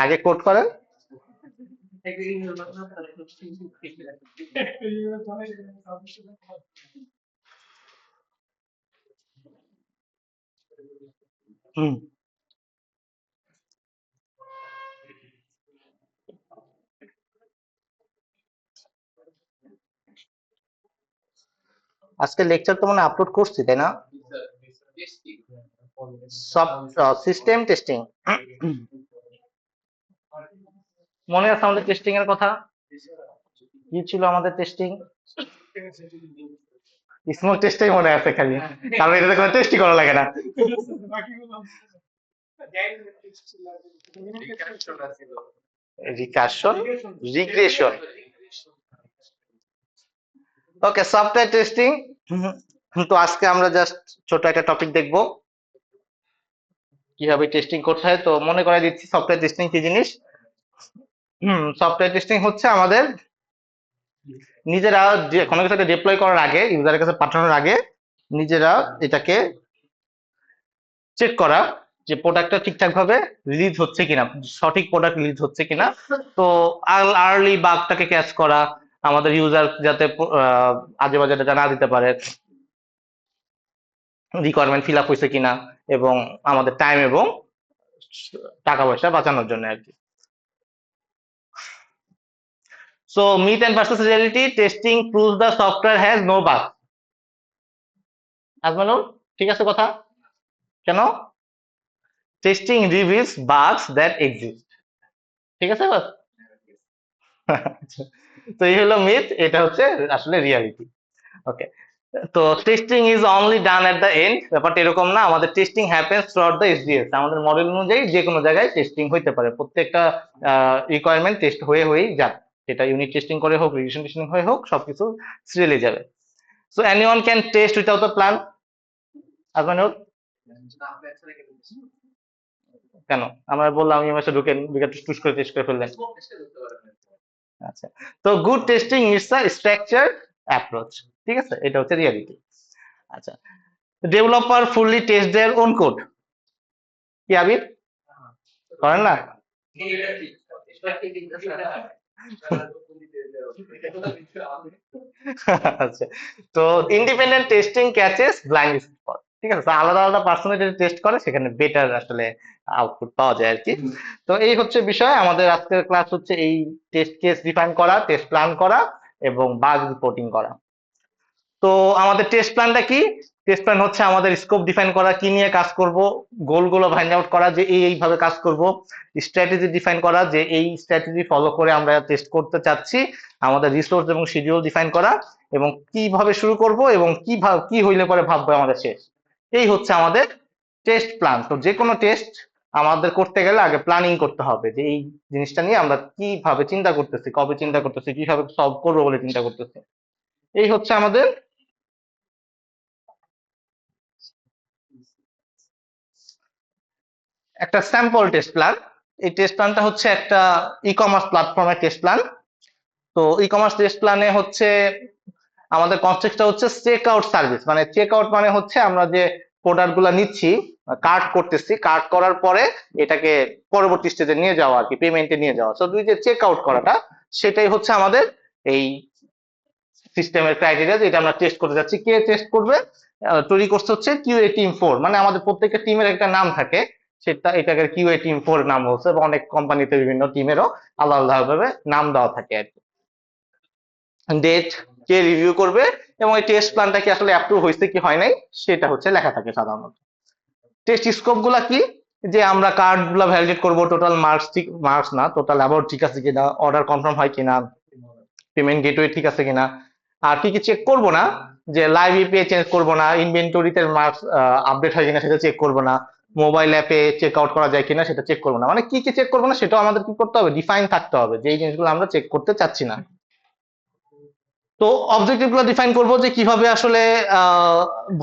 আগে কোড করেন। হুম। আজকে লেকচার তো মানে আপলোড করছি তাই না? সব সিস্টেম টেস্টিং মনে আছে আমাদের টেস্টিং এর কথা? কি ছিল আমাদের টেস্টিং? স্মোক টেস্টটাই মনে আছে খালি, কারণ এটাতে কোনো টেস্টই করা লাগে না। Recursion, regression. Okay, software testing. তো আজকে আমরা জাস্ট ছোট একটা টপিক দেখব, কিভাবে টেস্টিং করতে হয়। তো মনে করাই দিচ্ছি সফটওয়্যার টেস্টিং কি জিনিস। সফটওয়্যার টেস্টিং হচ্ছে আমাদের নিজেরা যে কোনো কিছু ডিপ্লয় করার আগে, ইউজারের কাছে পাঠানোর আগে নিজেরা এটাকে চেক করা যে প্রোডাক্টটা ঠিকঠাক ভাবে রিলিজ হচ্ছে কিনা, সঠিক প্রোডাক্ট রিলিজ হচ্ছে কিনা। তো আর্লি বাগটাকে ক্যাচ করা, আমাদের ইউজার যাতে আজে বাজে ডাটা না দিতে পারে, রিকোয়ারমেন্ট ফিল আপ হয়েছে কিনা, এবং আমাদের টাইম এবং টাকা পয়সা বাঁচানোর জন্য আর কি। So myth and versus reality, testing proves the software has no bug. Azmanur, ঠিক আছে কথা? কেন? Testing reveals bugs that exist. ঠিক আছে বাস। তো এই হলো মিথ, এটা হচ্ছে আসলে রিয়ালিটি। ওকে। তো testing is only done at the end, ব্যাপারটা এরকম না। আমাদের testing happens throughout the SDS. আমাদের মডেল অনুযায়ী যে কোনো জায়গায় টেস্টিং হইতে পারে, প্রত্যেকটা রিকোয়ারমেন্ট টেস্ট হয়ে হয়েই যাবে। সেটা ইউনিট টেস্টিং করে হোক, রিগ্রেশন টেস্টিং হয়ে হোক, সবকিছু সিরিয়ালি যাবে। So anyone can test without a plan. Azmanur, কেন? আমরা বললাম এই মাসে ঢুকেন, ঢুকে টুস করে টেস্ট করে ফেললেন। আচ্ছা, তো good testing it's a structured approach. ঠিক আছে, এটা হচ্ছে রিয়ালিটি। আচ্ছা, developer fully test their own code. কি আবির, করেন না? আচ্ছা, তো independent testing catches blind spot. ঠিক আছে, তো আলাদা আলাদা পার্সোনাল যদি টেস্ট করে সেখানে বেটার আসলে আউটপুট পাওয়া যায় আর কি। তো এই হচ্ছে বিষয়, আমাদের আজকের ক্লাস হচ্ছে এই টেস্ট কেস ডিফাইন করা, টেস্ট প্ল্যান করা এবং বাগ রিপোর্টিং করা। তো আমাদের টেস্ট প্ল্যানটা কি? টেস্ট প্ল্যান হচ্ছে আমাদের স্কোপ ডিফাইন করা, কি নিয়ে কাজ করব, গোলগুলো ফাইন্ড আউট করা যে এইভাবে কাজ করব, স্ট্র্যাটেজি ডিফাইন করা যে এই স্ট্র্যাটেজি ফলো করে আমরা টেস্ট করতে চাচ্ছি, আমাদের রিসোর্স এবং শিডিউল ডিফাইন করা, এবং কিভাবে শুরু করব এবং কি হইলে পরে ভাববো আমাদের শেষ। এই হচ্ছে আমাদের টেস্ট প্ল্যান। তো যে কোনো টেস্ট আমাদের করতে গেলে আগে প্ল্যানিং করতে হবে যে এই জিনিসটা নিয়ে আমরা কিভাবে চিন্তা করতেছি, কবে চিন্তা করতেছি, কিভাবে সলভ করবো বলে চিন্তা করতেছি। এই হচ্ছে আমাদের একটা স্যাম্পল টেস্ট প্ল্যান। এই টেস্ট প্ল্যানটা হচ্ছে একটা ই কমার্স প্ল্যাটফর্মের টেস্ট প্ল্যান। তো ই কমার্স টেস্ট প্ল্যানে হচ্ছে আমাদের কনসেপ্টটা হচ্ছে চেক আউট সার্ভিস। মানে চেক আউট মানে হচ্ছে আমরা যে প্রোডাক্ট গুলা নিচ্ছি, কার্ট করতেছি, কার্ট করার পরে এটাকে পরবর্তী স্টেজে নিয়ে যাওয়া আর কি, পেমেন্টে নিয়ে যাওয়া। তো তুই যে চেক আউট করাটা, সেটাই হচ্ছে আমাদের এই সিস্টেমের ক্রাইটেরিয়া, যেটা আমরা টেস্ট করতে যাচ্ছি। কে টেস্ট করবে? তৈরি করতে হচ্ছে কিউএ টিম 4। মানে আমাদের প্রত্যেকটা টিমের একটা নাম থাকে, সেটা এটাকে কিউএ টিম 4 নাম বলছে, এবং অনেক কোম্পানিতে বিভিন্ন টিমেরও আলাদা আলাদা ভাবে নাম দেওয়া থাকে আর কি। ডেট, কে রিভিউ করবে, এবং এই টেস্ট প্ল্যানটা কি আসলে অ্যাপ্রুভ হয়েছে কি হয় নাই সেটা হচ্ছে লেখা থাকে সাধারণত। টেস্ট স্কোপ গুলা কি? যে আমরা কার্ড গুলা ভ্যালিডেট করবো, টোটাল মার্কস, ঠিক মার্কস না, টোটাল অ্যাবাউট ঠিক আছে কিনা, অর্ডার কনফার্ম হয় কিনা, পেমেন্ট গেটওয়ে ঠিক আছে কিনা। আর কি কি চেক করবো না, যে লাইভ ইপিআই চেঞ্জ করবো না, ইনভেন্টরিতে মার্কস আপডেট হয় কিনা সেটা চেক করবো না, মোবাইল অ্যাপে চেক আউট করা যায় কিনা সেটা চেক করবো না। মানে কি কি চেক করবো না সেটাও আমাদের কি করতে হবে, ডিফাইন থাকতে হবে যে এই জিনিসগুলো আমরা চেক করতে চাচ্ছি না। তো অবজেক্টিভ গুলো ডিফাইন করবো যে কিভাবে আসলে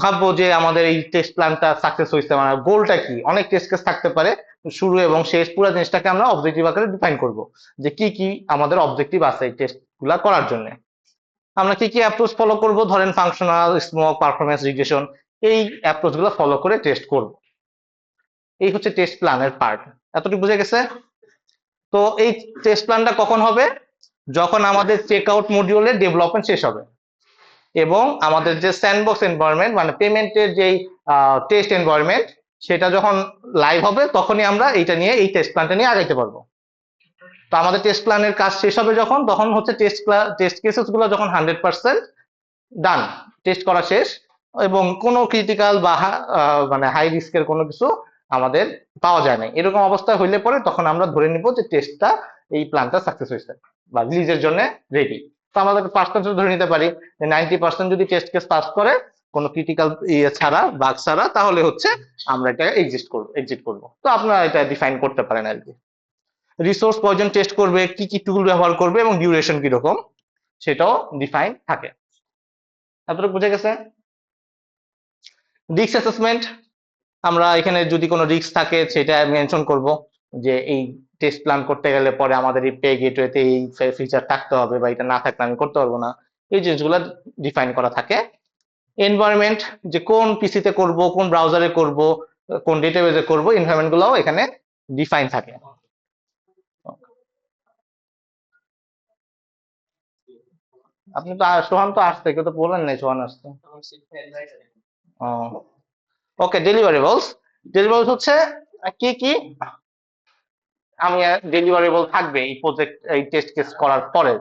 ভাববো যে আমাদের এই টেস্ট প্ল্যানটা সাকসেস হয়েছে, মানে গোলটা কি। অনেক টেস্ট কেস থাকতে পারে, শুরু এবং শেষ পুরো জিনিসটাকে আমরা অবজেক্টিভ আকারে ডিফাইন করব যে কি কি আমাদের অবজেক্টিভ আছে এই টেস্ট গুলা করার জন্য। আমরা কি কি অ্যাপ্রোচ ফলো করব, ধরেন ফাংশনাল, স্মোক, পারফরমেন্স, রিগ্রেশন, এই অ্যাপ্রোচ গুলো ফলো করে টেস্ট করব। এই হচ্ছে টেস্ট প্ল্যানের পার্ট। এতটুকু বুঝে গেছে? তো এই টেস্ট প্ল্যানটা কখন হবে? যখন আমাদের চেক আউট মডিউলের ডেভেলপমেন্ট শেষ হবে এবং আমাদের যে স্যান্ডবক্স এনভায়রনমেন্ট মানে পেমেন্টের যেই টেস্ট এনভায়রনমেন্ট সেটা যখন লাইভ হবে তখনই আমরা এইটা নিয়ে এই টেস্ট প্ল্যানটা নিয়ে আগাইতে পারবো। তো আমাদের টেস্ট প্ল্যানের কাজ শেষ হবে যখন, তখন হচ্ছে টেস্ট কেসেস গুলো যখন 100% ডান, টেস্ট করা শেষ এবং কোনো ক্রিটিক্যাল বা মানে হাই রিস্কের কোনো কিছু আমাদের পাওয়া যায় না, এরকম অবস্থা হইলে পরে তখন আমরা ধরে নিব যে টেস্টটা এই প্ল্যানটা সাকসেস হয়েছে বা রিলিজের জন্য রেডি। তো আমাদের পার্সেন্টেজ ধরে নিতে পারি যে 90% যদি টেস্ট কেস পাস করে কোনো ক্রিটিক্যাল ইয়ে ছাড়া, বাগ ছাড়া, তাহলে হচ্ছে আমরা এটা এক্সিট করবো। তো আপনারা এটা ডিফাইন করতে পারেন আর কি। রিসোর্স কয়জন টেস্ট করবে, কি কি টুল ব্যবহার করবে এবং ডিউরেশন কিরকম সেটাও ডিফাইন থাকে। এতটুকু বুঝে গেছে? রিস্ক অ্যাসেসমেন্ট, আমরা এখানে যদি কোনো রিস্ক থাকে সেটা মেনশন করব যে এই টেস্ট প্ল্যান করতে গেলে পরে আমাদের এই পে গেটওয়েতে এই ফিচার থাকতে হবে বা এটা না থাকলে আমি করতে পারবো না, এই জিনিসগুলো ডিফাইন করা থাকে। এনভায়রনমেন্ট, যে কোন পিসিতে করব, কোন ব্রাউজারে করব, কোন ডেটাবেজে করব, এনভায়রনমেন্ট গুলোও এখানে ডিফাইন থাকে। আপনি তো সোহান তো আসছে, কেউ তো বলেন নাই সোহান আসছে। ওকে, ডেলিভারেবলস। ডেলিভারেবলস হচ্ছে কি কি আমি ডেলিভারেবল থাকবে এই প্রজেক্ট এই টেস্ট কেস করার পরে,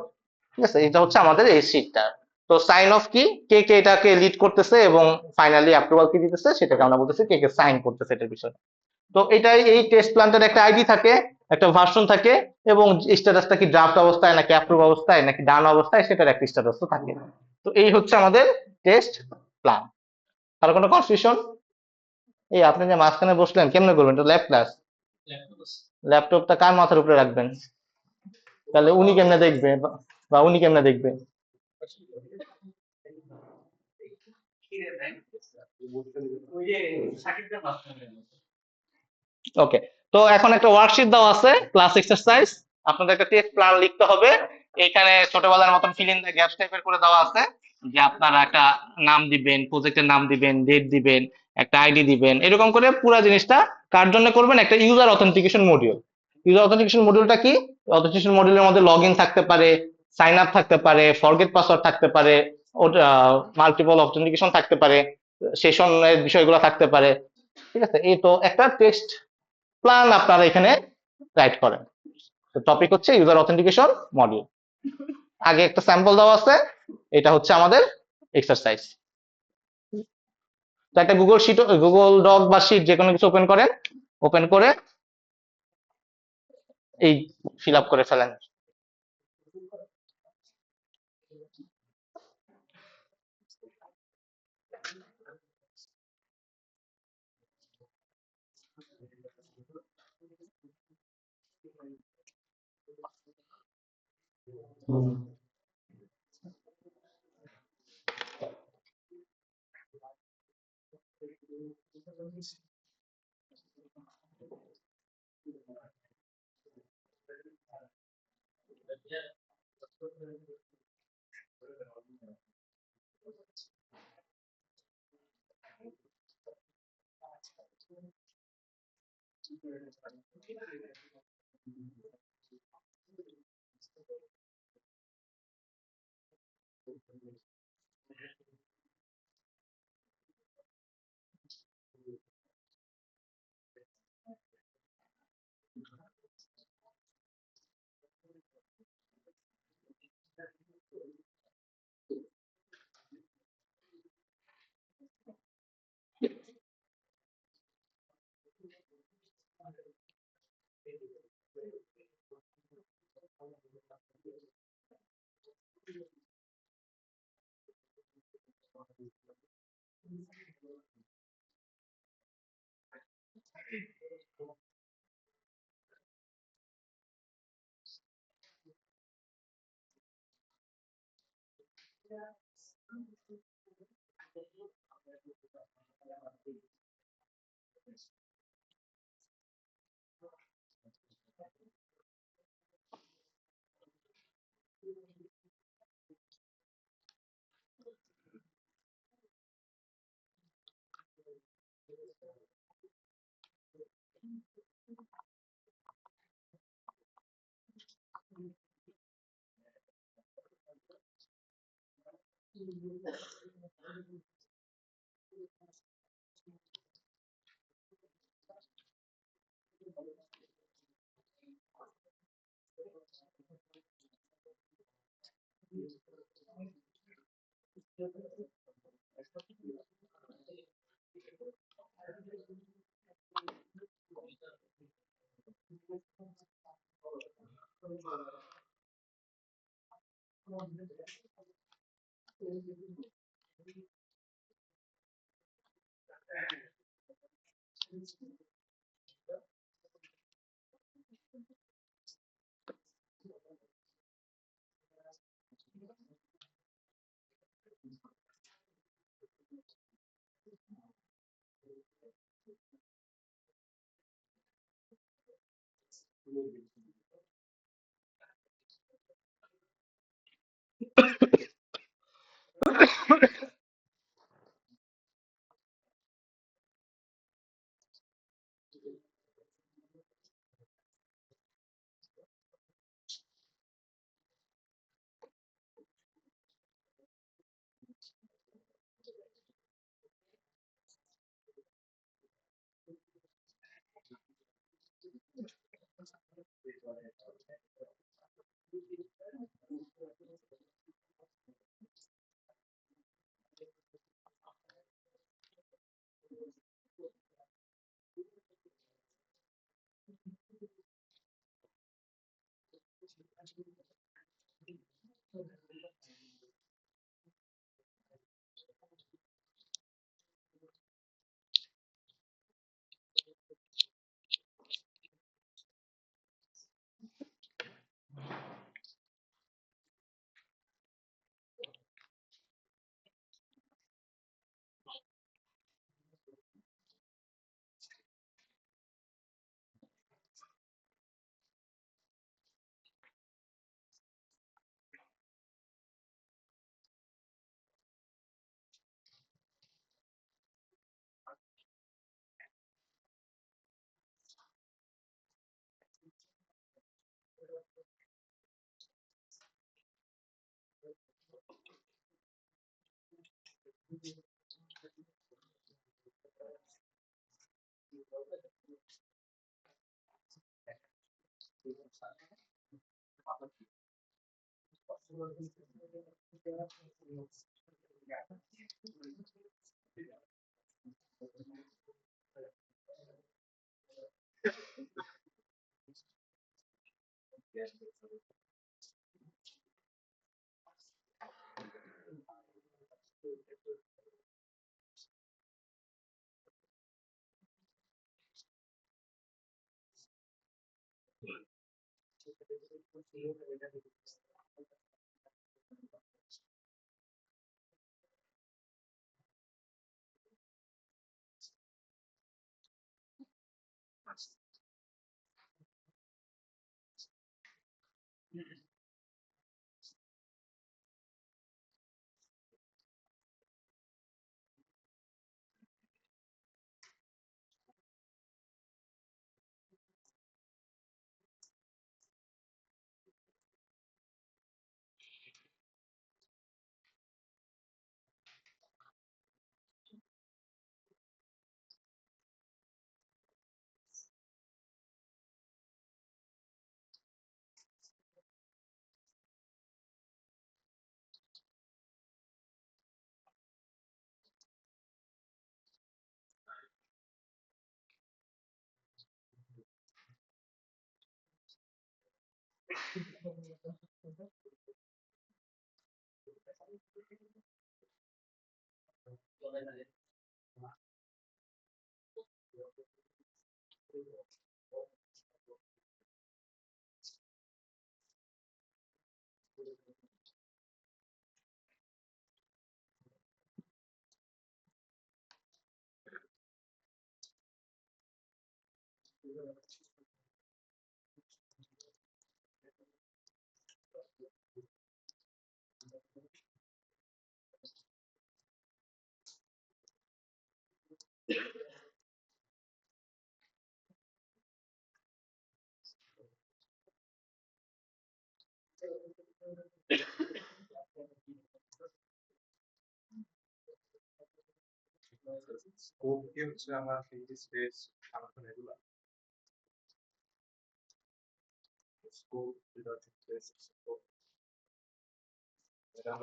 ঠিক আছে? এটা হচ্ছে আমাদের এই শীটটা। তো সাইন অফ কি, কে কে এটাকে লিড করতেছে এবং ফাইনালি অ্যাপ্রুভাল কি দিতেছে সেটাকে আমরা বলতেছি কে কে সাইন করতেছে এটার বিষয়ে। তো এটাই এই টেস্ট প্ল্যানটার একটা আইডি থাকে, একটা ভার্সন থাকে এবং স্ট্যাটাসটা কি ড্রাফট অবস্থায় নাকি অ্যাপ্রুভ অবস্থায় নাকি ডান অবস্থায় সেটার একটা স্ট্যাটাস থাকে। তো এই হচ্ছে আমাদের টেস্ট প্ল্যান। তার কোনো কনফিউশন? এই আপনি যে মাঝখানে বসলেন কেমনে করবেন, তো ল্যাব ক্লাস, ল্যাপটপটা কার মাথার উপরে রাখবেন? তাহলে উনি কেমনে দেখবে বা উনি কেমনে দেখবে? ওকে, তো এখন একটা ওয়ার্কশিট দেওয়া আছে ক্লাস এক্সারসাইজ, আপনাদের একটা টেস্ট প্ল্যান লিখতে হবে। এখানে ছোটবেলার মতন ফিল ইন দ্য গ্যাপস টাইপের করে দেওয়া আছে যে আপনারা একটা নাম দিবেন, প্রজেক্টের নাম দিবেন, ডেট দিবেন, একটা আইডি দিবেন, এরকম করে পুরো জিনিসটা কার জন্য করবেন? একটা user authentication module. User authentication মডিউলটা কি? অথেন্টিকেশন মডিউলের মধ্যে লগ ইন থাকতে পারে, সাইন আপ থাকতে পারে, ফরগেট পাসওয়ার্ড থাকতে পারে, মাল্টিপল অথেন্টিকেশন থাকতে পারে, সেশনের বিষয়গুলো থাকতে পারে, ঠিক আছে? এই তো একটা টেক্সট প্ল্যান আপনারা এখানে রাইট করেন। তো টপিক হচ্ছে ইউজার অথেন্টিকেশন মডিউল। আগে একটা স্যাম্পল দেওয়া আছে, এটা হচ্ছে আমাদের এক্সারসাইজ। তো একটা গুগল শিট, গুগল ডক বা শিট যে কোনো কিছু ওপেন করেন, ওপেন করে এই ফিল আপ করে ফেলেন।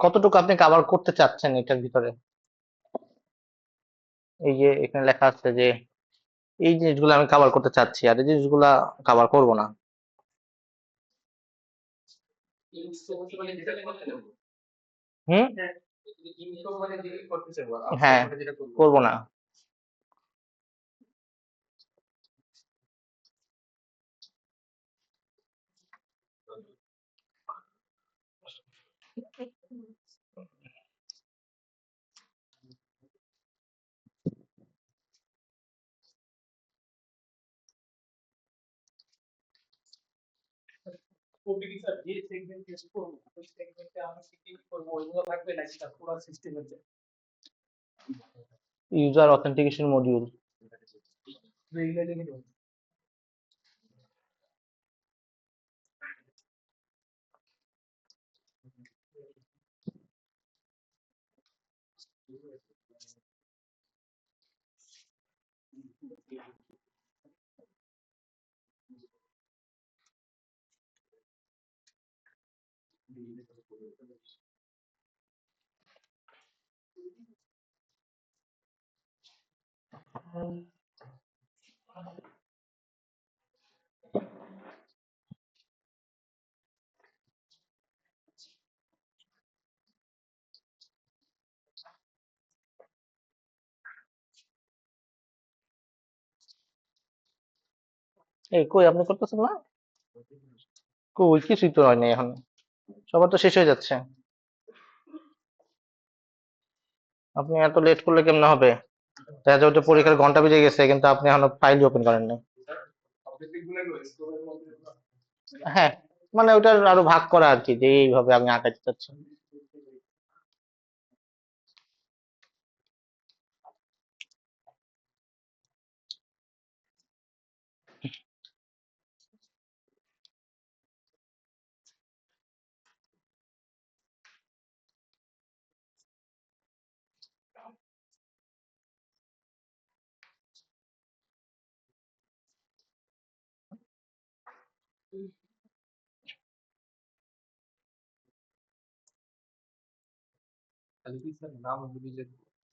কতটুকু আপনি কভার করতে চাচ্ছেন এটার ভিতরে? এই যে এখানে লেখা আছে যে এই জিনিসগুলো আমি কভার করতে চাচ্ছি আর এই জিনিসগুলা কভার করব না। হুম। হ্যাঁ, করব না। User authentication module. এই কই আপনি করতেছেন না? কই কিছুই তো হয়নি এখন, সবার তো শেষ হয়ে যাচ্ছে। আপনি এত লেট করলে কেমনে হবে? দেখা যাবে যে পরীক্ষার ঘন্টা বেজে গেছে কিন্তু আপনি এখনো ফাইলই ওপেন করেন নাই। হ্যাঁ, মানে ওটার আরো ভাগ করা আর কি, যে এইভাবে আমি আঁকাতে চাচ্ছি।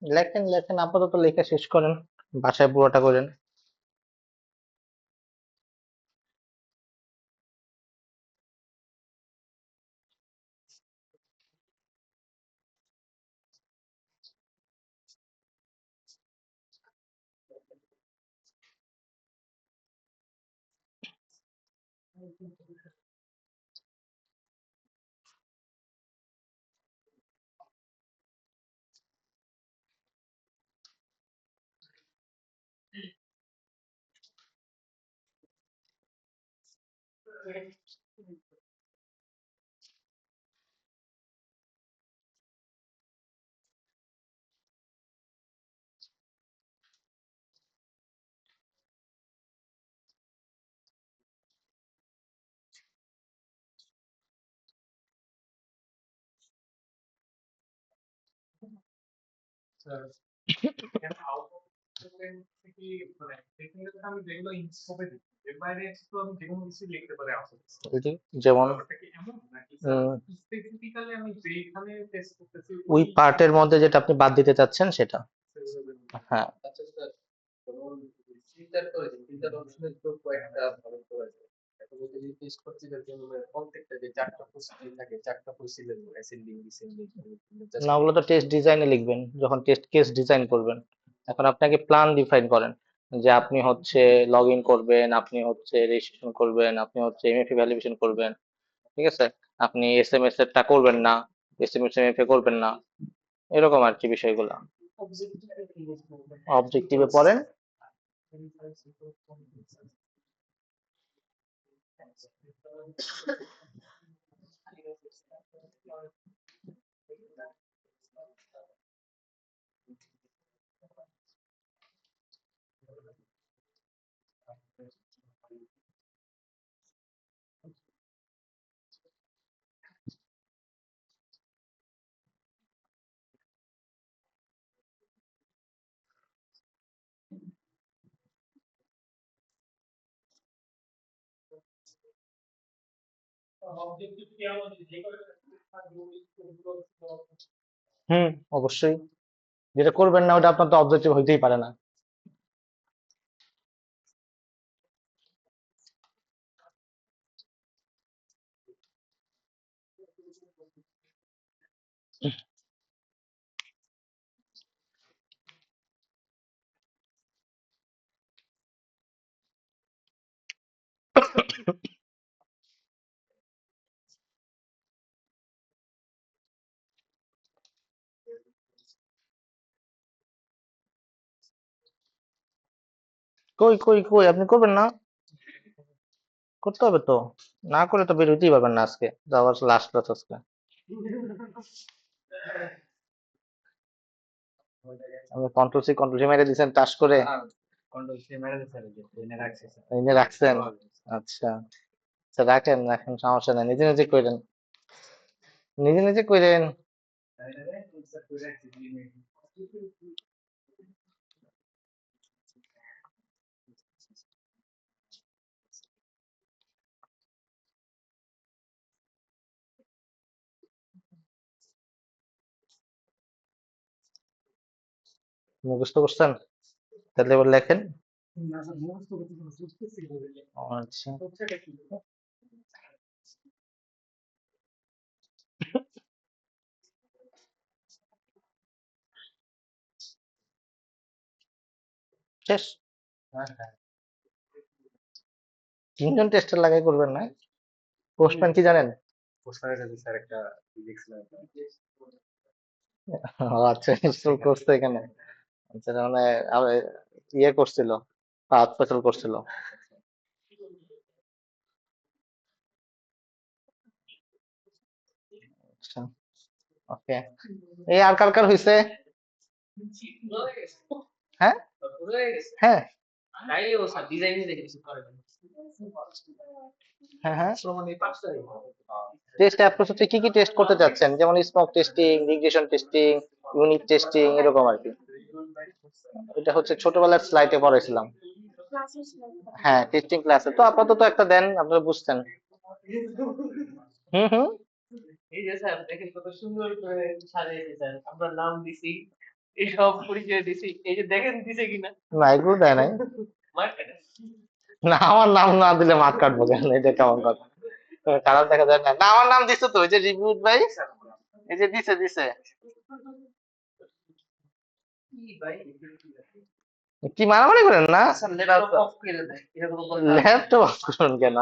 লেখেন লেখেন, আপাতত লেখা শেষ করেন, বাসায় পুরোটা করেন। এই যে যেমন ওই পার্টের মধ্যে যেটা আপনি বাদ দিতে চাচ্ছেন সেটা। হ্যাঁ। না, ওগুলো তো টেস্ট ডিজাইনে লিখবেন যখন টেস্ট কেস ডিজাইন করবেন। এখন আপনাকে প্ল্যান ডিফাইন করেন যে আপনি হচ্ছে লগ ইন করবেন, আপনি হচ্ছে রেজিস্ট্রেশন করবেন, আপনি হচ্ছে এমএফএ ভ্যালিডেশন করবেন, ঠিক আছে? আপনি এসএমএস এরটা করবেন না, এসএমএস এমএফএ করবেন না, এরকম আর কি বিষয়গুলো। অবজেক্টিভে পড়েন। হুম, অবশ্যই। যেটা করবেন না ওটা আপনার তো অবজেক্টিভ হইতেই পারে না। কই কই কই আপনি করবেন না? করতে হবে তো। না করে তো বের হইতেই পারবেন না আজকে। যাওয়ার লাস্ট ক্লাস আজকে। আপনি কন্ট্রোল সি মেরে দিয়েছেন টাচ করে। এনে রাখছেন। আচ্ছা, আচ্ছা রাখেন রাখেন, সমস্যা নাই, নিজে নিজে করেন, নিজে নিজে করেন। মুখস্থ করছেন? তাহলে এবার লেখেন। ও আচ্ছা, শেষ। তিনজন টেস্টার লাগাই করবেন না? পোস্টম্যান কি জানেন? ও আচ্ছা, ইনস্টল করছে এখানে। আচ্ছা, মানে ইয়ে করছিল, পাঁচ পেছল করছিল। আচ্ছা, ওকে। এই আর কার কার হয়েছে? হ্যাঁ হ্যাঁ হ্যাঁ হ্যাঁ। টেস্ট অ্যাপ্রোচ হচ্ছে কি কি টেস্ট করতে চাচ্ছেন, যেমন smoke testing, regression testing, unit testing, এরকম আর কি। এটা হচ্ছে ছোটবেলার স্লাইডে পড়েছিলাম। হ্যাঁ, টেস্টিং ক্লাসে তো আপাতত একটা দেন, আপনারা বুঝছেন। হুম হুম। না, এগুলো দেয় নাই। না, আমার নাম না দিলে মাঠ কাটবো কেন, এটা কেমন কথা? খারাপ দেখা যায় না। না, আমার নাম দিছে তো, ওই যে রিভিউ ভাই, এই যে দিছে দিছে। কি মারামারি করেন না? ল্যাপটপ অফ করুন কেন?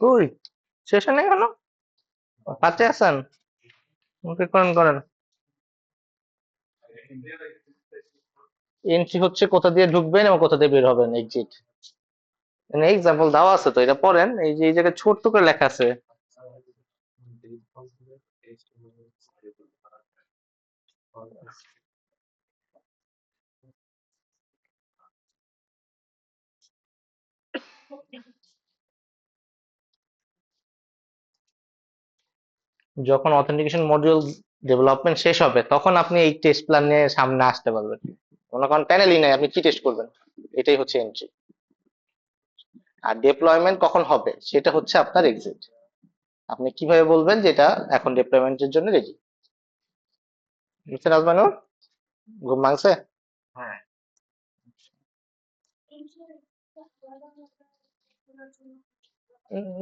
কই, শেষে নেই কেন? পাঁচে আছেন? ওকে, করেন করেন। এন্ট্রি হচ্ছে কোথা দিয়ে ঢুকবেন এবং কোথা দিয়ে বের হবেন, এক্সিট। এক্সাম্পল দেওয়া আছে তো, এটা পড়েন। এই যে এই জায়গায় ছোট্ট করে লেখা আছে। যখন অথেন্টিকেশন মডিউল ডেভেলপমেন্ট শেষ হবে তখন আপনি এই টেস্ট প্ল্যান নিয়ে সামনে আসতে পারবেন। মনে করেন প্যানেলই নাই, আপনি কি টেস্ট করবেন? এটাই হচ্ছে এন্ট্রি। আর ডিপ্লয়মেন্ট কখন হবে সেটা হচ্ছে আপনার এক্সিট। আপনি কিভাবে বলবেন যে এটা এখন ডিপ্লয়মেন্টের জন্য রেডি? বুঝছেন আজমানুর? ঘুম ভাঙছে?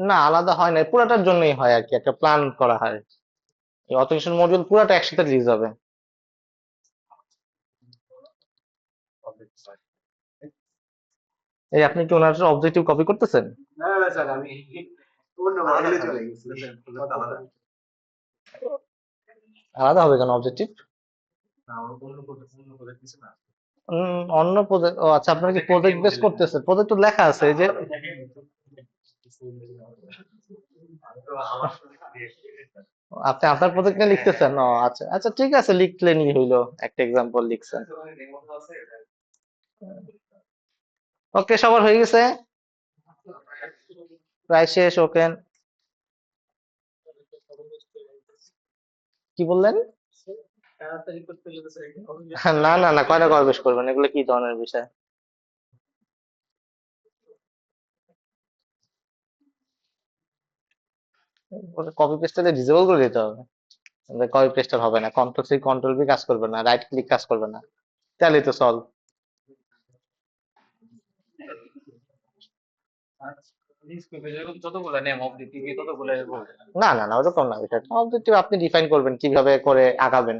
না, আলাদা হয় না, পুরাটার জন্যই হয় আর কি, একটা প্ল্যান করা হয়। এই অথেন্টিকেশন মডিউল পুরাটা একসাথে রিলিজ হবে। এই আপনি কি ওনার অবজেক্টিভ কপি করতেছেন? আলাদা হবে কেন অবজেক্টিভ? অন্য প্রজেক্ট, ও আচ্ছা, আপনারা কি প্রজেক্ট বেস করতেছেন? প্রজেক্ট তো লেখা আছে এই যে। আপনি আপনার প্রজেক্ট নিয়ে লিখতেছেন? ও আচ্ছা আচ্ছা, ঠিক আছে, লিখলেনই হইলো, একটা এক্সাম্পল লিখছেন। ওকে, সবার হয়ে গেছে, প্রায় শেষ। ওকে, কি বললেন? না না না, কয়টা কবে বেশ করবেন? এগুলো কি ধরনের বিষয়? কপি পেস্টে ডিসেবল করে দিতে হবে। কপি পেস্ট হবে না, কন্ট্রোল C কন্ট্রোল V কাজ করবে না, রাইট ক্লিক কাজ করবে না, তাহলেই তো সলভ। না না না, ওরকম না বিষয়টা। অবজেক্টিভ আপনি ডিফাইন করবেন কিভাবে করে আগাবেন।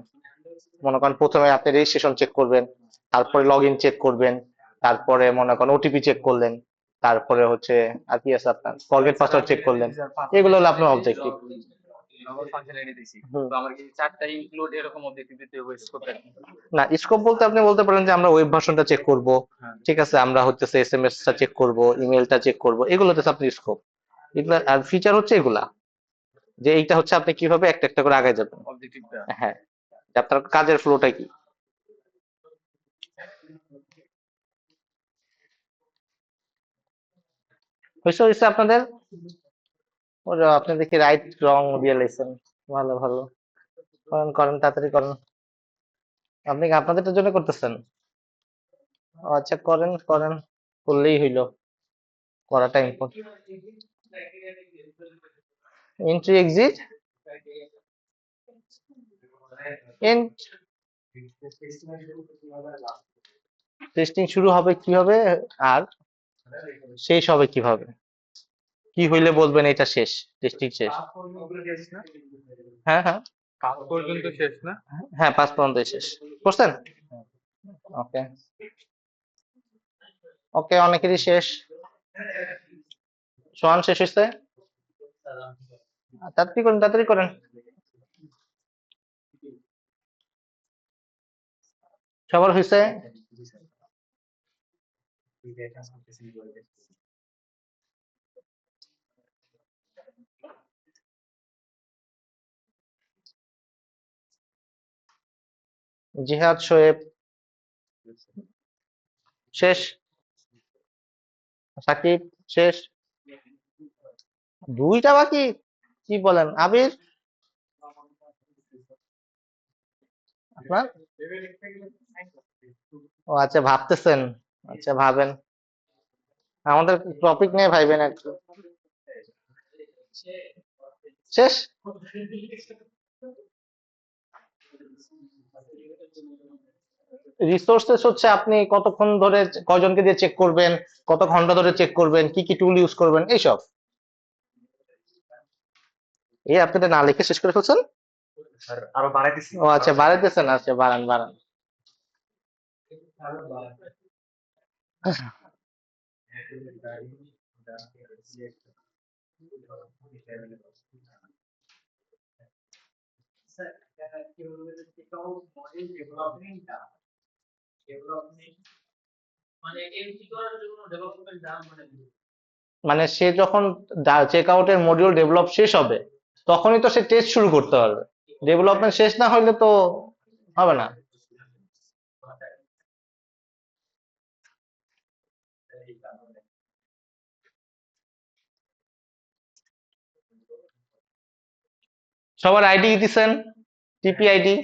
মনে করেন প্রথমে আপনি রেজিস্ট্রেশন চেক করবেন, তারপরে লগ ইন চেক করবেন, তারপরে মনে করেন ওটিপি চেক করলেন, তারপরে হচ্ছে আর কি আছে আপনার, ফরগেট পাসওয়ার্ড চেক করলেন। এগুলো হলো আপনার অবজেক্টিভ। না, স্কোপ বলতে আপনি বলতে পারেন যে আমরা ওয়েব ভার্সনটা চেক করব, ঠিক আছে, আমরা হচ্ছে SMS টা চেক করব, ইমেলটা চেক করব, এগুলো হচ্ছে আপনি স্কোপ। এগুলা আর ফিচার হচ্ছে এগুলা, যে এইটা হচ্ছে আপনি কিভাবে একটা একটা করে আগায় যাবেন। হ্যাঁ, যে আপনার কাজের ফ্লোটা কি। হয়েছে হয়েছে আপনাদের? ওরা আপনি দেখি রাইট রং দিয়ে লেছেন। ভালো ভালো, করেন করেন, তাড়াতাড়ি করেন। আপনি কি আপনাদেরটার জন্য করতেছেন? ও আচ্ছা, করেন করেন, করলেই হইলো, করাটা ইম্পর্টেন্ট। এন্ট্রি এক্সিট, টেস্টিং শুরু হবে কিভাবে, আর শেষ হবে কিভাবে, কি হইলে বলবেন এটা শেষ, টেস্টিং শেষ? হ্যাঁ হ্যাঁ হ্যাঁ, 5 পর্যন্ত শেষ করছেন। ওকে ওকে, অনেকেরই শেষ। সোয়ান শেষ হয়েছে, তাড়াতাড়ি করেন তাড়াতাড়ি করেন। সবার হয়েছে? জিহাদ শোয়েব শেষ, সাকিব শেষ, দুইটা বাকি, কি বলেন আবির? আপনার, ও আচ্ছা, ভাবতেছেন, আচ্ছা ভাবেন, আমাদের টপিক নিয়ে ভাইবেন একটু। শেষ? রিসোর্সেস হচ্ছে আপনি কতক্ষণ ধরে, কয়জনকে দিয়ে চেক করবেন, কত ঘন্টা ধরে চেক করবেন, কি কি টুল ইউজ করবেন, এইসব। এই আপনি এটা না লিখে শেষ করে ফেলছেন? ও আচ্ছা, বাড়াইতেছেন, আচ্ছা বাড়ান বাড়ান। মানে সে যখন চেক আউটের মডিউল ডেভেলপ শেষ হবে, তখনই তো সে টেস্ট শুরু করতে পারবে। ডেভেলপমেন্ট শেষ না হইলে তো হবে না। সবার আইডি দিছেন? টিপি আইডি,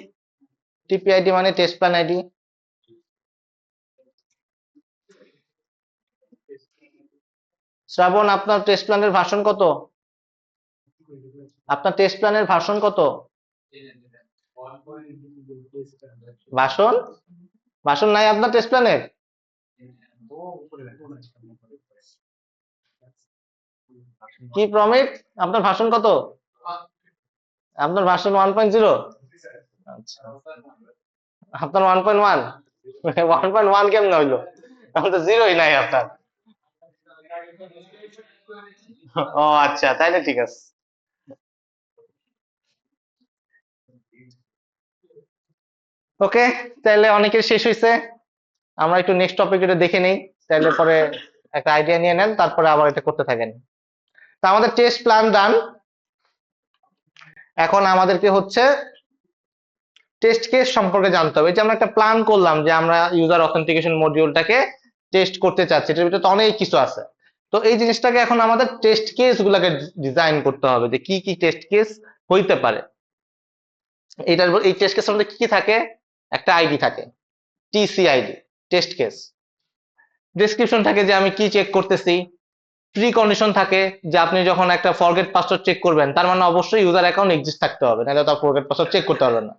টিপি আইডি মানে টেস্ট প্ল্যান আইডি। শ্রাবণ, আপনার টেস্ট প্ল্যানের ভার্সন কত? আপনার টেস্ট প্ল্যানের ভার্সন কত? ভার্সন, ভার্সন নাই আপনার টেস্ট প্ল্যানের? কি প্রমিত, আপনার ভার্সন কত? আপনার ভার্সন 1.0? আচ্ছা, আপনার 1.1? 1.1 কেমনে হইলো? এখন তো জিরোই নাই আপনার। ও আচ্ছা, তাইলে ঠিক আছে। ওকে, তাইলে অনেকের শেষ হয়েছে, আমরা একটু নেক্সট টপিক এটা দেখে নেই, তাহলে পরে একটা আইডিয়া নিয়ে নেন, তারপরে আবার এটা করতে থাকেন। তো আমাদের টেস্ট প্ল্যান ডান। এখন আমাদেরকে হচ্ছে টেস্ট কেস সম্পর্কে জানতে হবে। এই যে আমরা একটা প্ল্যান করলাম যে আমরা ইউজার অথেন্টিকেশন মডিউলটাকে টেস্ট করতে চাচ্ছি, এটার ভিতরে তো অনেক কিছু আছে। তো এই জিনিসটাকে এখন আমাদের টেস্ট কেস গুলাকে ডিজাইন করতে হবে, যে কি কি টেস্ট কেস হইতে পারে। এই টেস্ট কেসের মধ্যে কি কি থাকে? একটা আইডি থাকে, TC ID, test case. Description থাকে যে আমি কি চেক করতেছি। প্রি কন্ডিশন থাকে যে আপনি যখন একটা ফরগেট পাসওয়ার্ড চেক করবেন, তার মানে অবশ্যই ইউজার অ্যাকাউন্ট এক্সিস্ট থাকতে হবে, নাহলে তো ফরগেট পাসওয়ার্ড চেক করতে পারবেন না।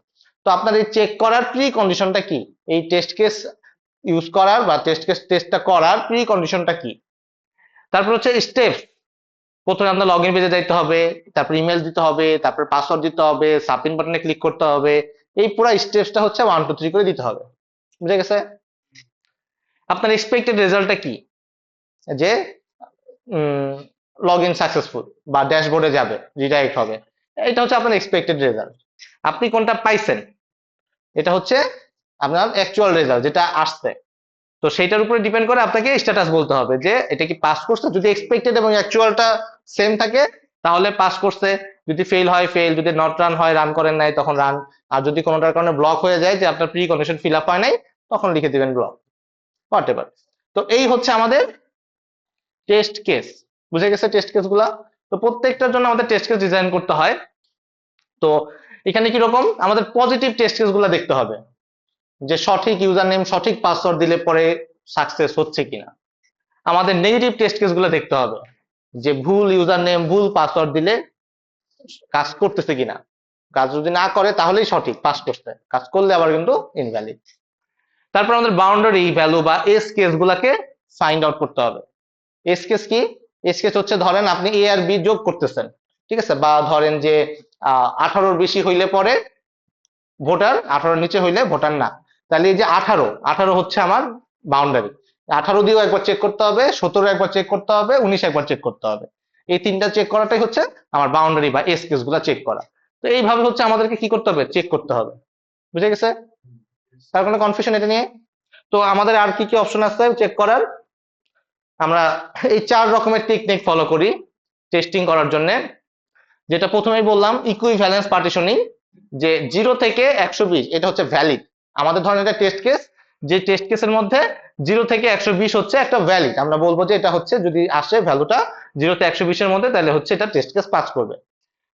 তো আপনার এই চেক করার প্রি কন্ডিশনটা কি? এই টেস্ট কেস ইউজ করার বা টেস্টটা করার প্রি কন্ডিশনটা কি? তারপর হচ্ছে স্টেপস। প্রথমে আপনার লগ ইন পেজে যাইতে হবে, তারপর ইমেল দিতে হবে, তারপর পাসওয়ার্ড দিতে হবে, সাবমিট বাটনে ক্লিক করতে হবে। এই পুরো স্টেপসটা হচ্ছে 1 2 3 করে দিতে হবে। বুঝে গেছে? আপনার এক্সপেক্টেড রেজাল্টটা কি? যে লগ ইন সাকসেসফুল বা ড্যাশবোর্ডে যাবে, রিডাইরেক্ট হবে। এটা হচ্ছে আপনার এক্সপেক্টেড রেজাল্ট। আপনি কোনটা পাইছেন, এটা হচ্ছে আপনার অ্যাকচুয়াল রেজাল্ট যেটা আসছে। তো সেটার উপরে ডিপেন্ড করে আপনাকে স্ট্যাটাস বলতে হবে যে এটা কি পাস করছে। যদি এক্সপেক্টেড এবং অ্যাকচুয়ালটা সেম থাকে তাহলে পাস করছে, যদি ফেল হয় ফেল, যদি নট রান হয় রান করেন নাই তখন রান, আর যদি কোনোটার কারণে ব্লক হয়ে যায় যে আপনার প্রি কন্ডিশন ফিল আপ হয় নাই, তখন লিখে দিবেন ব্লক, হোয়াট এভার। তো এই হচ্ছে আমাদের টেস্ট কেস। বুঝে গেছে টেস্ট কেস গুলা? তো প্রত্যেকটার জন্য আমাদের টেস্ট কেস ডিজাইন করতে হয়। তো এখানে কি রকম আমাদের পজিটিভ টেস্ট কেস গুলা দেখতে হবে, যে সঠিক ইউজার নেম সঠিক পাসওয়ার্ড দিলে পরে সাকসেস হচ্ছে কিনা। আমাদের নেগেটিভ টেস্ট কেস গুলো দেখতে হবে, যে ভুল ইউজার নেম ভুল পাসওয়ার্ড দিলে কাজ করতেছে কিনা। কাজ যদি না করে তাহলেই সঠিক, পাস করতে, কাজ করলে আবার কিন্তু ইনভ্যালিড। তারপর আমাদের বাউন্ডারি ভ্যালু বা এস কেস গুলাকে ফাইন্ড আউট করতে হবে। এস কেস কি? এস কেস হচ্ছে ধরেন আপনি এ আর বি যোগ করতেছেন, ঠিক আছে, বা ধরেন যে 18-র বেশি হইলে পরে ভোটার, 18-র নিচে হইলে ভোটার না। তাহলে এই যে 18 হচ্ছে আমার বাউন্ডারি। 18 দিয়েও একবার চেক করতে হবে, 17 একবার চেক করতে হবে, 19 একবার চেক করতে হবে। এই তিনটা চেক করাটাই হচ্ছে আমার বাউন্ডারি বা এস কেস গুলা চেক করা। তো এইভাবে হচ্ছে আমাদেরকে কি করতে হবে, চেক করতে হবে। বুঝে গেছে? তার কোনো কনফিউশন এটা নিয়ে? তো আমাদের আর কি কি অপশন আছে চেক করার? আমরা এই 4 রকমের টেকনিক ফলো করি টেস্টিং করার জন্য। যেটা প্রথমেই বললাম, ইকুইভ্যালেন্স পার্টিশনিং, যে 0 থেকে 120 এটা হচ্ছে ভ্যালিড। আমাদের ধরেন এটা টেস্ট কেস, যে টেস্ট কেসের মধ্যে 0 থেকে 120 হচ্ছে একটা ভ্যালিড, আমরা বলবো যে এটা হচ্ছে যদি আসে ভ্যালুটা 0 থেকে 120 এর মধ্যে, তাহলে হচ্ছে এটা টেস্ট কেস পাস করবে।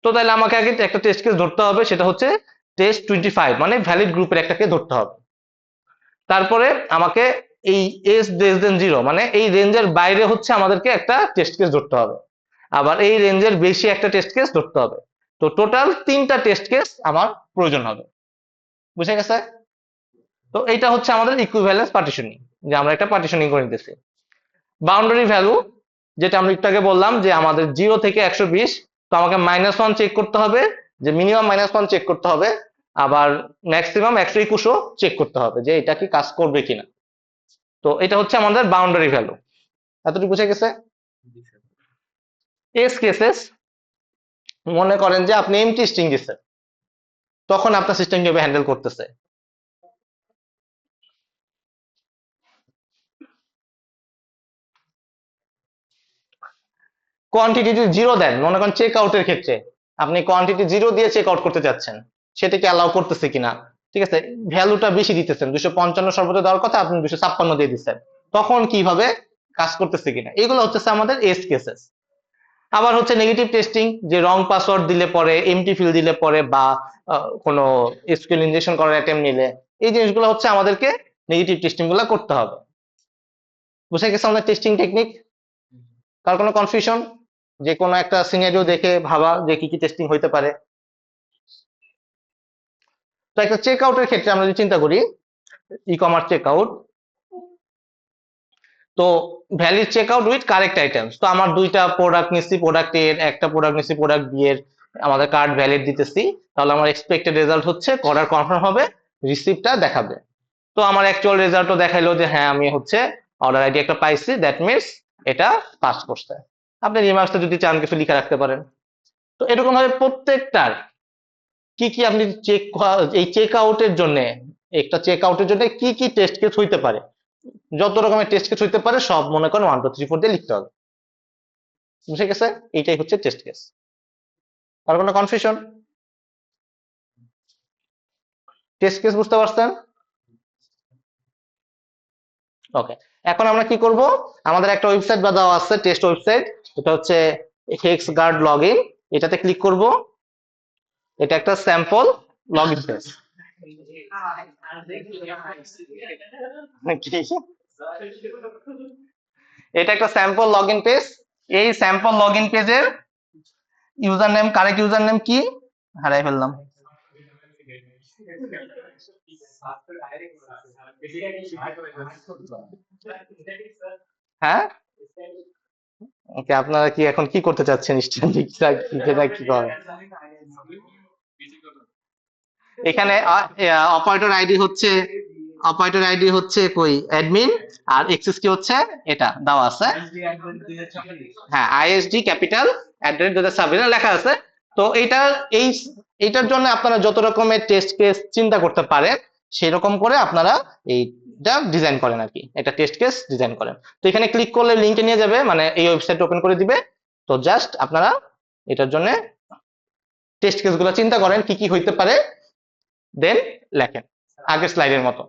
তো তাহলে আমাকে আগে একটা টেস্ট কেস ধরতে হবে, সেটা হচ্ছে টেস্ট 25, মানে ভ্যালিড গ্রুপের একটাকে ধরতে হবে। তারপরে আমাকে এই এস লেস দেন 0, মানে এই রেঞ্জের বাইরে হচ্ছে আমাদেরকে একটা টেস্ট কেস ধরতে হবে, আবার এই রেঞ্জের বেশি একটা টেস্ট কেস ধরতে হবে। তো টোটাল 3টা টেস্ট কেস আমার প্রয়োজন হবে। বুঝে গেছে? তো এটা হচ্ছে আমাদের ইকুইভ্যালেন্স পার্টিশনিং, যে আমরা একটা পার্টিশনিং করে নিতেছি। বাউন্ডারি ভ্যালু, যেটা আমরা একটু আগে বললাম যে আমাদের 0 থেকে 120, তো আমাকে -1 চেক করতে হবে, যে মিনিমাম -1 চেক করতে হবে, আবার ম্যাক্সিমাম 121ও চেক করতে হবে যে এটা কি কাজ করবে কিনা। তো এটা হচ্ছে আমাদের বাউন্ডারি ভ্যালু। এতটুকু বুঝে গেছে? এস কেসেস, মনে করেন যে আপনি এমটি স্ট্রিং দিচ্ছেন, তখন আপনার সিস্টেম কিভাবে হ্যান্ডেল করতেছে। কোয়ান্টিটি যদি 0 দেন, মনে করেন চেক আউটের ক্ষেত্রে আপনি কোয়ান্টিটি 0 দিয়ে চেক আউট করতে যাচ্ছেন, সেটাকে অ্যালাউ করতেছে কিনা। ঠিক আছে, ভ্যালুটা বেশি দিতেছেন, 255 সর্বোচ্চ দেওয়ার কথা আপনি 256 দিয়ে দিচ্ছেন, তখন কিভাবে কাজ করতেছে কিনা। এগুলো হচ্ছে আমাদের এস কেসেস। আবার হচ্ছে নেগেটিভ টেস্টিং, যে রং পাসওয়ার্ড দিলে পরে, এমটি ফিল দিলে পরে, বা কোনো এসকিউএল ইনজেকশন করার অ্যাটেম্প নিলে, এই জিনিসগুলো হচ্ছে আমাদেরকে নেগেটিভ টেস্টিং গুলো করতে হবে। বুঝে গেছে আমাদের টেস্টিং টেকনিক? কার কোনো কনফিউশন? যে কোনো একটা সিনারিও দেখে ভাবা যে কি কি টেস্টিং হইতে পারে। তো একটা চেক আউটের ক্ষেত্রে আমরা যদি চিন্তা করি, ই কমার্স চেক আউট, তো valid check out with correct items. তো আমার দুইটা প্রোডাক্ট নিচ্ছি, প্রোডাক্ট এর একটা প্রোডাক্ট নিচ্ছি, প্রোডাক্ট বি এর, আমাদের কার্ড ভ্যালিড দিতেছি, তাহলে আমার এক্সপেক্টেড রেজাল্ট হচ্ছে অর্ডার কনফার্ম হবে, রিসিপ্টটা দেখাবে। তো আমার অ্যাকচুয়াল রেজাল্টও দেখাইলো যে হ্যাঁ আমি হচ্ছে অর্ডার আইডি একটা পাইছি, দ্যাট মিনস এটা পাস করছে। আপনি রিমার্কসটা যদি চান কিছু লিখে রাখতে পারেন। তো এরকম ভাবে প্রত্যেকটার কি কি আপনি চেক, এই চেক আউটের জন্য, একটা চেক আউটের জন্য কি কি টেস্ট কেস হইতে পারে, যত রকমের টেস্ট কেস হইতে পারে সব মনে করেন 1 2 3 4 দিয়ে লিখতে হবে। বুঝে গেছে? এইটাই হচ্ছে টেস্ট কেস। আর কোনো কনফিউশন? টেস্ট কেস বুঝতে পারছেন? ওকে, এখন আমরা কি করব, আমাদের একটা ওয়েবসাইট বা দেওয়া আছে টেস্ট ওয়েবসাইট, এটা হচ্ছে হেক্সগার্ড লগইন, এটাতে ক্লিক করব। এটা একটা স্যাম্পল লগইন পেজ। এটা একটা স্যাম্পল লগইন পেজ। এই স্যাম্পল লগইন পেজের user name, correct user name কি হারাই ফেললাম। হ্যাঁ, ওকে, আপনারা কি এখন কি করতে চাচ্ছেন? স্টুডেন্ট কি করে এখানে অপারেটর আইডি হচ্ছে কই অ্যাডমিন, আর এক্সেস কি হচ্ছে এটা দেওয়া আছে। হ্যাঁ, আইএসডি ক্যাপিটাল @2000 লেখা আছে। তো এই এইটার জন্য আপনারা যত রকমের টেস্ট কেস চিন্তা করতে পারেন সেরকম করে আপনারা এইটা ডিজাইন করেন আর কি, একটা টেস্ট কেস ডিজাইন করেন। তো এখানে ক্লিক করলে লিংকে নিয়ে যাবে, মানে এই ওয়েবসাইট ওপেন করে দিবে। তো জাস্ট আপনারা এটার জন্য টেস্ট কেস গুলো চিন্তা করেন কি কি হইতে পারে, দেন লেখেন আগের স্লাইডের মতো।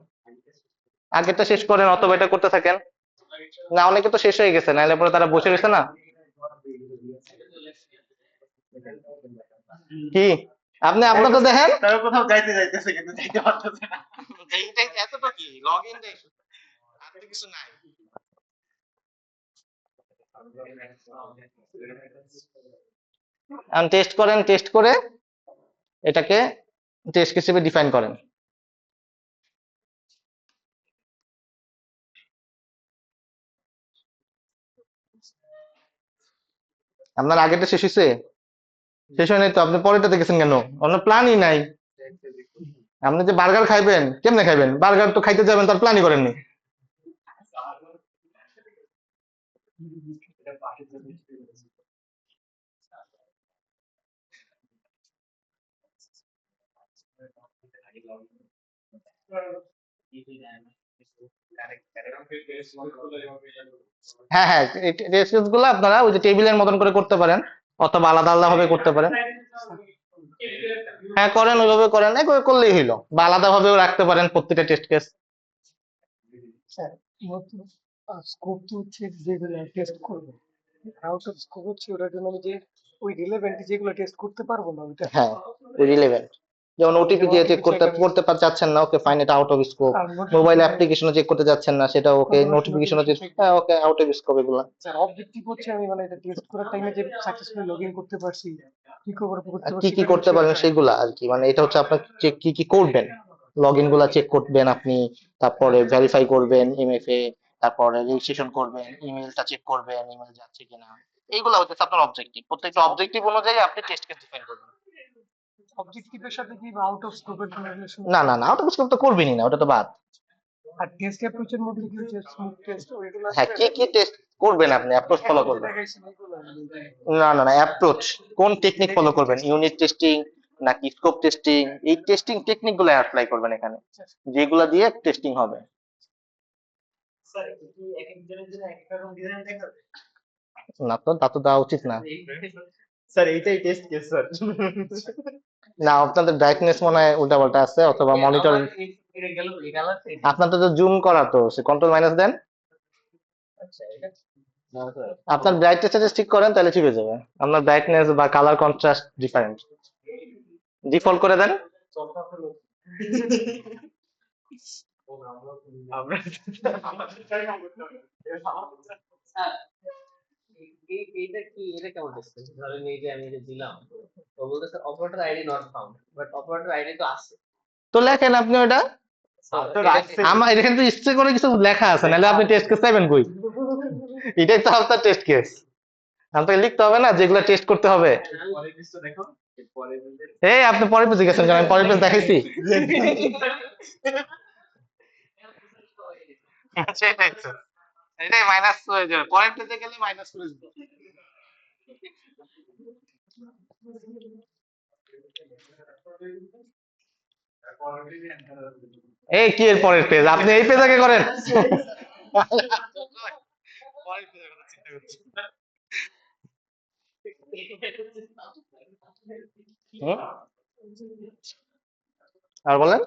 আগেরটা শেষ করেন অথবা এটা করতে থাকেন। না, অনেকে তো শেষ হয়ে গেছে, নাহলে পরে তারা বসে রয়েছে না। কি আপনি আপনার তো দেখেন তারা কোথাও যাইতে যাইতেছে কিন্তু যাইতে পারতেছে না। এতটা কি লগইন আর তো কিছু নাই। টেস্ট করেন, টেস্ট করে এটাকে টেস্ট হিসেবে ডিফাইন করেন। আপনার আগেরটা শেষ হয়েছে? শেষ হয় নাই তো, আপনি পরেরটাতে গেছেন কেন? আপনার প্ল্যানই নাই। আপনি যে বার্গার খাইবেন কেমনে খাইবেন? বার্গার তো খাইতে যাবেন, তার প্ল্যানই করেননি। হ্যাঁ হ্যাঁ, রেসিপি গুলো আপনারা ওই যে টেবিলের মতন করে করতে পারেন, অথবা আলাদা আলাদা ভাবে করতে পারেন। হ্যাঁ করেন, ওইভাবে করেন, একভাবে করলেই হইলো, বা আলাদা ভাবেও রাখতে পারেন প্রত্যেকটা টেস্ট কেস। স্যার স্কোপ তো হচ্ছে যেগুলো টেস্ট করবো, আউট অফ স্কোপ হচ্ছে ওটার জন্য আমি যে ওই রিলেভেন্ট যেগুলো টেস্ট করতে পারবো না ওইটা। হ্যাঁ, রিলেভেন্ট, যেমন ওটিপি দিয়ে চেক করতে চাচ্ছেন না, ওকে ফাইন, এটা আউট অফ স্কোপ। মোবাইল অ্যাপ্লিকেশনে চেক করতে যাচ্ছেন না, সেটা ওকে। নোটিফিকেশনে চেক, হ্যাঁ ওকে, আউট অফ স্কোপ এগুলো। স্যার অবজেক্টিভ হচ্ছে আমি মানে এটা টেস্ট করার টাইমে যে সাকসেসফুলি লগইন করতে পারছি, কি খবর করতে আর পারছি, কি কি করতে পারবেন সেগুলা আর কি, মানে এটা হচ্ছে আপনার চেক কি কি করবেন, লগ ইন গুলা চেক করবেন আপনি, তারপরে ভেরিফাই করবেন এমএফএ, তারপরে রেজিস্ট্রেশন করবেন, ইমেলটা চেক করবেন ইমেল যাচ্ছে কিনা। এইগুলা হচ্ছে আপনার অবজেক্টিভ। প্রত্যেকটা অবজেক্টিভ অনুযায়ী আপনি টেস্ট কেস ডিফাইন করবেন। অবজেক্টিভের সাথে কি আউট অফ স্কোপের কোনো রিলেশন? না না না, আউট অফ স্কোপ তো করবেনই না, ওটা তো বাদ। আর টেস্ট অ্যাপ্রোচের মধ্যে কি যে স্মুথ টেস্ট ওইগুলো হ্যাঁ, আসবে কি কি টেস্ট করবেন আপনি, অ্যাপ্রোচ ফলো এখন করবেন। দেখাইছি ওইগুলো না না না, অ্যাপ্রোচ কোন টেকনিক ফলো করবেন, ইউনিট টেস্টিং নাকি স্কোপ টেস্টিং, এই টেস্টিং টেকনিক গুলো অ্যাপ্লাই করবেন এখানে, যেগুলা দিয়ে টেস্টিং হবে। স্যার কি এক একজনের জন্য এক এক রকম ডিজাইন দেখা যাবে? না তো, তা তো দেওয়া উচিত না। স্যার এইটাই টেস্ট কেস স্যার। না, আপনাদের ব্রাইটনেস মনে হয় উল্টাপাল্টা আছে, অথবা মনিটর। এটা গেল গেল আপনাদের তো জুম করা, তো সে কন্ট্রোল মাইনাস দেন। আচ্ছা এটা না স্যার আপনার ব্রাইটনেসটা ঠিক করেন, তাহলে ঠিক হয়ে যাবে। আপনার ব্রাইটনেস বা কালার কন্ট্রাস্ট ডিফারেন্ট, ডিফল্ট করে দেন। আমরা এইটা কি এটা কেমন টেস্ট? ধরেন এই যে আমি যে দিলাম, ও বলতেছে operator ID not found, but operator ID তো আছে। তো লেখেন আপনি ওটা। আমার এখানে তো ইচ্ছে করে কিছু লেখা আছে, নাহলে আপনি টেস্ট কেস চাইবেন কই? এটাই তো আপনার টেস্ট কেস, আপনাকে লিখতে হবে না যেগুলো টেস্ট করতে হবে। পরের পেজটা দেখো, পরের পেজে এই আপনি পরের পেজে গেছেন, কারণ আমি পরের পেজ দেখাইছি। সেটাই তো, এটাই মাইনাস হয়ে যাবে, পরের পেজে গেলে মাইনাস করে দিবে। এই কি এর পরের পেজ, আপনি এই পেজ আগে করেন। হুম? আর বলেন,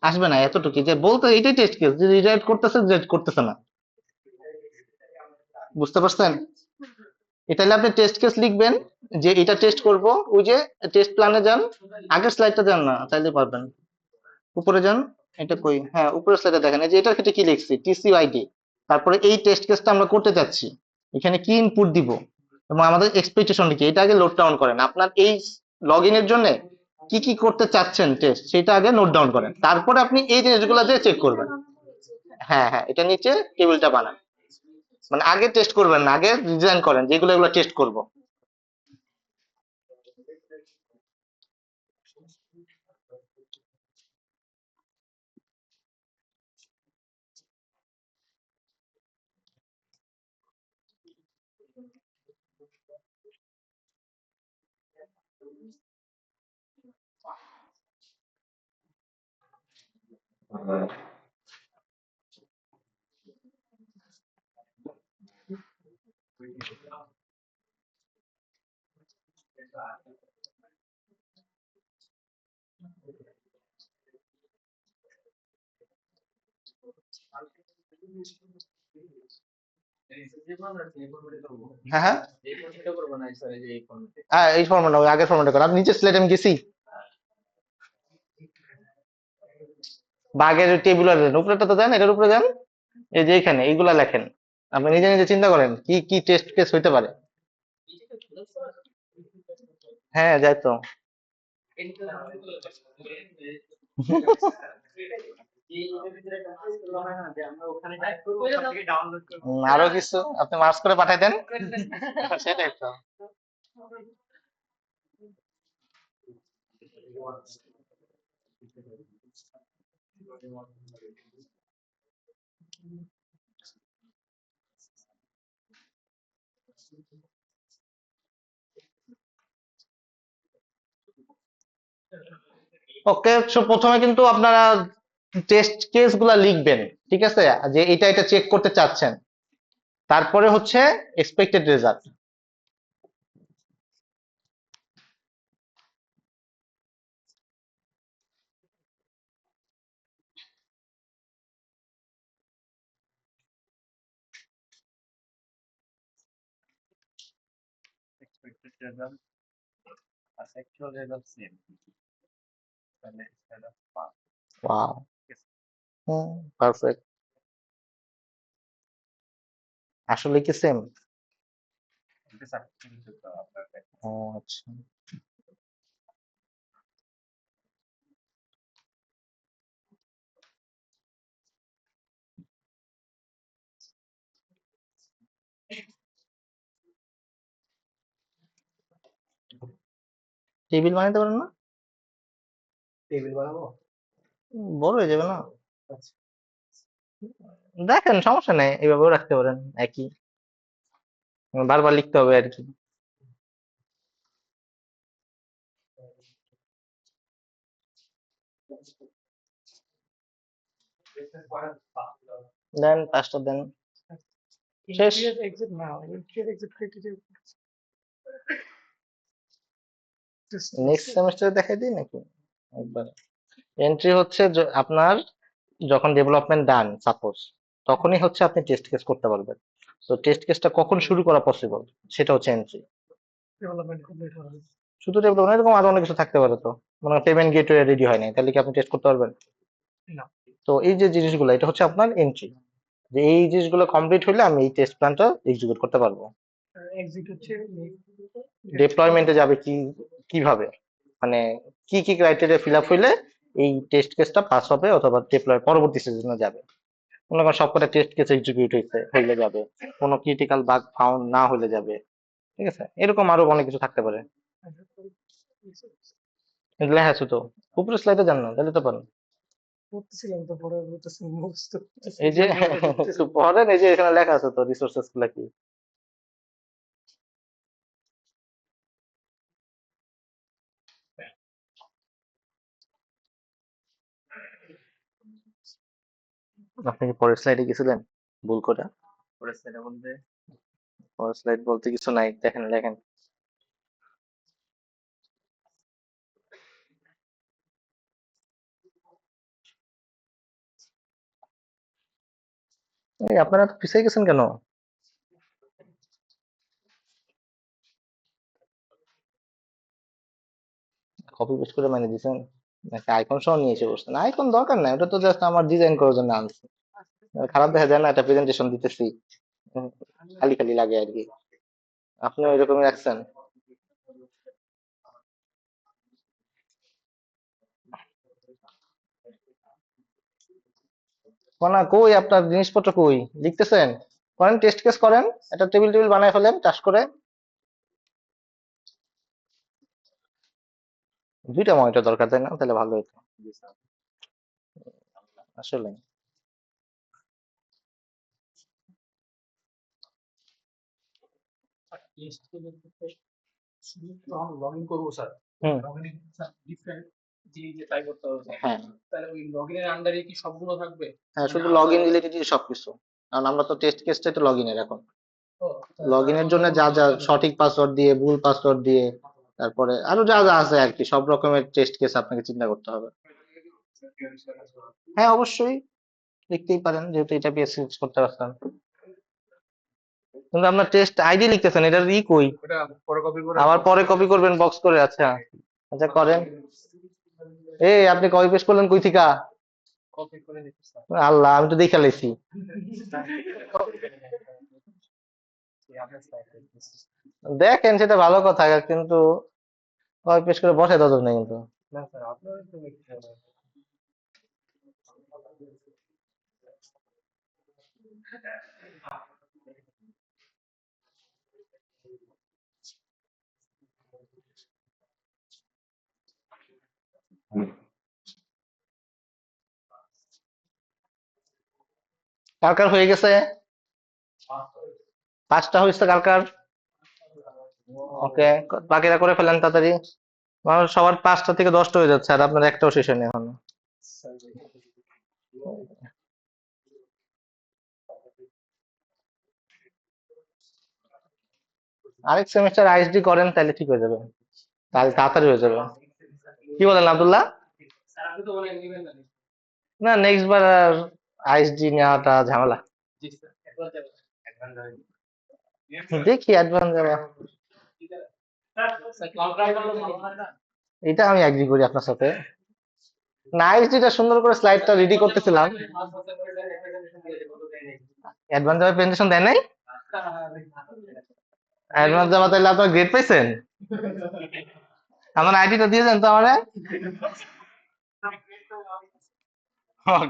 আসবে না এতটুকু যে বলতে, এটাই টেস্ট কেস যে রিডাইরেক্ট করতেছে, রিডাইরেক্ট করতেছে না। বুঝতে পারছেন? এটা হলে আপনি টেস্ট কেস লিখবেন যে এটা টেস্ট করব। ওই যে টেস্ট প্ল্যানে যান, আগের স্লাইডটা যান না, চাইলে পারবেন। উপরে যান, এটা কই, হ্যাঁ উপরের স্লাইডে দেখেন, এই যে এটার ক্ষেত্রে কি লিখছি, টিসিআইডি। তারপরে এই টেস্ট কেসটা আমরা করতে যাচ্ছি, এখানে কি ইনপুট দিব এবং আমাদের এক্সপেকটেশন কি, এটা আগে লোড ডাউন করেন। আপনার এই লগ ইনের জন্য কি কি করতে চাচ্ছেন টেস্ট, সেটা আগে নোট ডাউন করেন, তারপরে আপনি এই জিনিসগুলো দিয়ে চেক করবেন। হ্যাঁ হ্যাঁ, এটা নিচে টেবিলটা বানান, মানে আগে টেস্ট করবেন না, আগে ডিজাইন করেন যেগুলো এগুলো টেস্ট করব। হ্যাঁ হ্যাঁ এই ফর্মেটটা করবো না স্যার, এই যে এই ফর্মেটে। হ্যাঁ, এই ফর্মুলা ওই আগের ফর্মুলা করেন। আপনি নিচে স্লাইডে আমি গেছি, বা আগের টেবিল উপরেটা তো দেন, এটার উপরে যান, এই যে এখানে এইগুলা লেখেন। আপনি নিজে নিজে চিন্তা করেন কি কি টেস্ট কেস হইতে পারে। হ্যাঁ যাই তো। আরো কিছু আপনি মার্কস করে পাঠাই দেন। সেটাই তো। ওকে, সো প্রথমে কিন্তু আপনারা টেস্ট কেস গুলা লিখবেন, ঠিক আছে, যে এটা এটা চেক করতে চাচ্ছেন। তারপরে হচ্ছে এক্সপেক্টেড রেজাল্ট। ওয়াও, হুম, পারফেক্ট। আসলে কি সেম? ও আচ্ছা। টেবিল বানাতে পারেন না? টেবিল বানাবো। বড় হয়ে যাবে না? দেখেন, সমস্যা নেই, এইভাবেও রাখতে পারেন, একই, বারবার লিখতে হবে আর কি। দেন, পাঁচটা দেন, শেষ। Interior exit now. Interior exit criteria. Next সেমিস্টারে দেখাই দিই নাকি একবার? এন্ট্রি হচ্ছে আপনার যখন ডেভেলপমেন্ট ডান সাপোজ, তখনই হচ্ছে আপনি টেস্ট কেস করতে পারবেন। তো টেস্ট কেসটা কখন শুরু করা পসিবল, সেটা হচ্ছে এন্ট্রি। Development complete হবে। শুধু ডেভেলপমেন্ট, এরকম আরো অনেক কিছু থাকতে পারে। তো মানে পেমেন্ট গেটওয়ে রেডি হয় নাই, তাহলে কি আপনি টেস্ট করতে পারবেন? না। তো এই যে জিনিসগুলো, এটা হচ্ছে আপনার এন্ট্রি, যে এই জিনিসগুলো কমপ্লিট হলে আমি এই টেস্ট প্ল্যানটা এক্সিকিউট করতে পারবো। Exit হচ্ছে ডিপ্লয়মেন্টে যাবে কি, কিভাবে, মানে কি কি ক্রাইটেরিয়া ফিল আপ হইলে এই টেস্ট কেসটা পাস হবে অথবা ডিপ্লয় পরবর্তী সিজনে যাবে। মনে করেন সবকটা টেস্ট কেস এক্সিকিউট হইলে যাবে, কোনো ক্রিটিক্যাল বাগ ফাউন্ড না হলে যাবে, ঠিক আছে, এরকম আরো অনেক কিছু থাকতে পারে। এগুলো হ্যাঁ তো, উপরে স্লাইডে যান না, তাহলে তো পারেন। পড়তেছিলাম তো পরে বলতেছি মুখস্থ করতেছি এই যে ঢুকতেছে একটু পড়েন, এই যে এখানে লেখা আছে তো রিসোর্সেস গুলা কি। আপনি কি পরের স্লাইডে গেছিলেন ভুল করে? পরে সেটা বলতে পরের স্লাইড বলতে কিছু নাই, দেখেন লেখেন। এই আপনারা তো পিছিয়ে গেছেন কেন? কপি পেস্ট করে মানে দিছেন নাকি আইকন সহ নিয়ে এসে বসছেন? আইকন দরকার নাই, ওটা তো জাস্ট আমার ডিজাইন করার জন্য আনছি। খারাপ দেখা যায় না, একটা প্রেজেন্টেশন দিতেছি, উম, খালি খালি লাগে আর কি। আপনি ওই রকমই রাখছেন। না কই আপনার জিনিসপত্র কই? লিখতেছেন? করেন, টেস্ট কেস করেন, একটা টেবিল টেবিল বানায় ফেলেন টাস করে। দুইটা মনিটর দরকার, তাই না? তাহলে ভালো হতো আসলে। টেস্ট করলে শুধু তো আমরা লগ ইন করবো sir, hmm. Log in different যে ট্রাই করতে হবে স্যার। হ্যাঁ তাহলে ওই লগ ইনের আন্ডারে কি সবগুলো থাকবে? হ্যাঁ, শুধু মানে লগ ইন আলাদা রিলেটেড সবকিছু। কারণ আমরা তো টেস্ট কেসটাই তো লগ ইনের এখন। তো লগ তারা ইনের বলতে জন্য কোনো যা যা সমস্যা নেই। সঠিক পাসওয়ার্ড দিয়ে, ভুল পাসওয়ার্ড দিয়ে, তারপরে আরো যা যা আছে আর কি, সব রকমের টেস্ট কেস আপনাকে চিন্তা করতে হবে। হ্যাঁ অবশ্যই লিখতেই পারেন, যেহেতু এটা পিএসসি করতে পারছেন। কিন্তু আপনার টেস্ট আইডি লিখতেছেন, এটার ই কই? ওটা পরে কপি করে আবার box পরে করে কপি করবেন বক্স করে? আচ্ছা আচ্ছা করেন। এই আপনি কপি পেস্ট করলেন কই থিকা? কপি করে নিতে স্যার। আল্লাহ, আমি তো দেখে লাইছি। আপনার স্যার দেখেন সেটা ভালো কথা, কিন্তু কপি পেস্ট করে বসে দরকার নেই কিন্তু। না স্যার আপনার তো লিখতে হবে। কার কার হয়ে গেছে? 5টা হয়েছে কার কার? ওকে, বাকিরা করে ফেলেন তাড়াতাড়ি। আমার সবার 5টা থেকে 10টা হয়ে যাচ্ছে, আর আপনার একটাও শেষ হয়নি এখনো। আরেক সেমিস্টার আইএসডি করেন, তাহলে ঠিক হয়ে যাবে, তাহলে তাড়াতাড়ি হয়ে যাবে। কি বলেন আব্দুল্লাহ? স্যার আপনি তো বলেন নিবেন না। না নেক্সট বার আর আইএসডি নেওয়াটা ঝামেলা। জি স্যার একবার যাবো একবার যাবেন। দেখি অ্যাডভান্স যাওয়া। স্যার ক্লাউড ড্রাইভ করলে ভালো হয় না? এটা আমি এগ্রি করি আপনার সাথে। না আইএসডিটা সুন্দর করে স্লাইডটা রেডি করতেছিলাম। পাঁচ বছর করে দেন একটা কন্ডিশন দিয়ে দেবো তো দেয় নাই। অ্যাডভান্স যাওয়ার প্রেজেন্টেশন দেয় নাই? অ্যাডভান্স যাওয়া তাহলে আপনার গ্রেড পাইছেন? আমার আইডিটা দিয়ে দেন তো আমারে।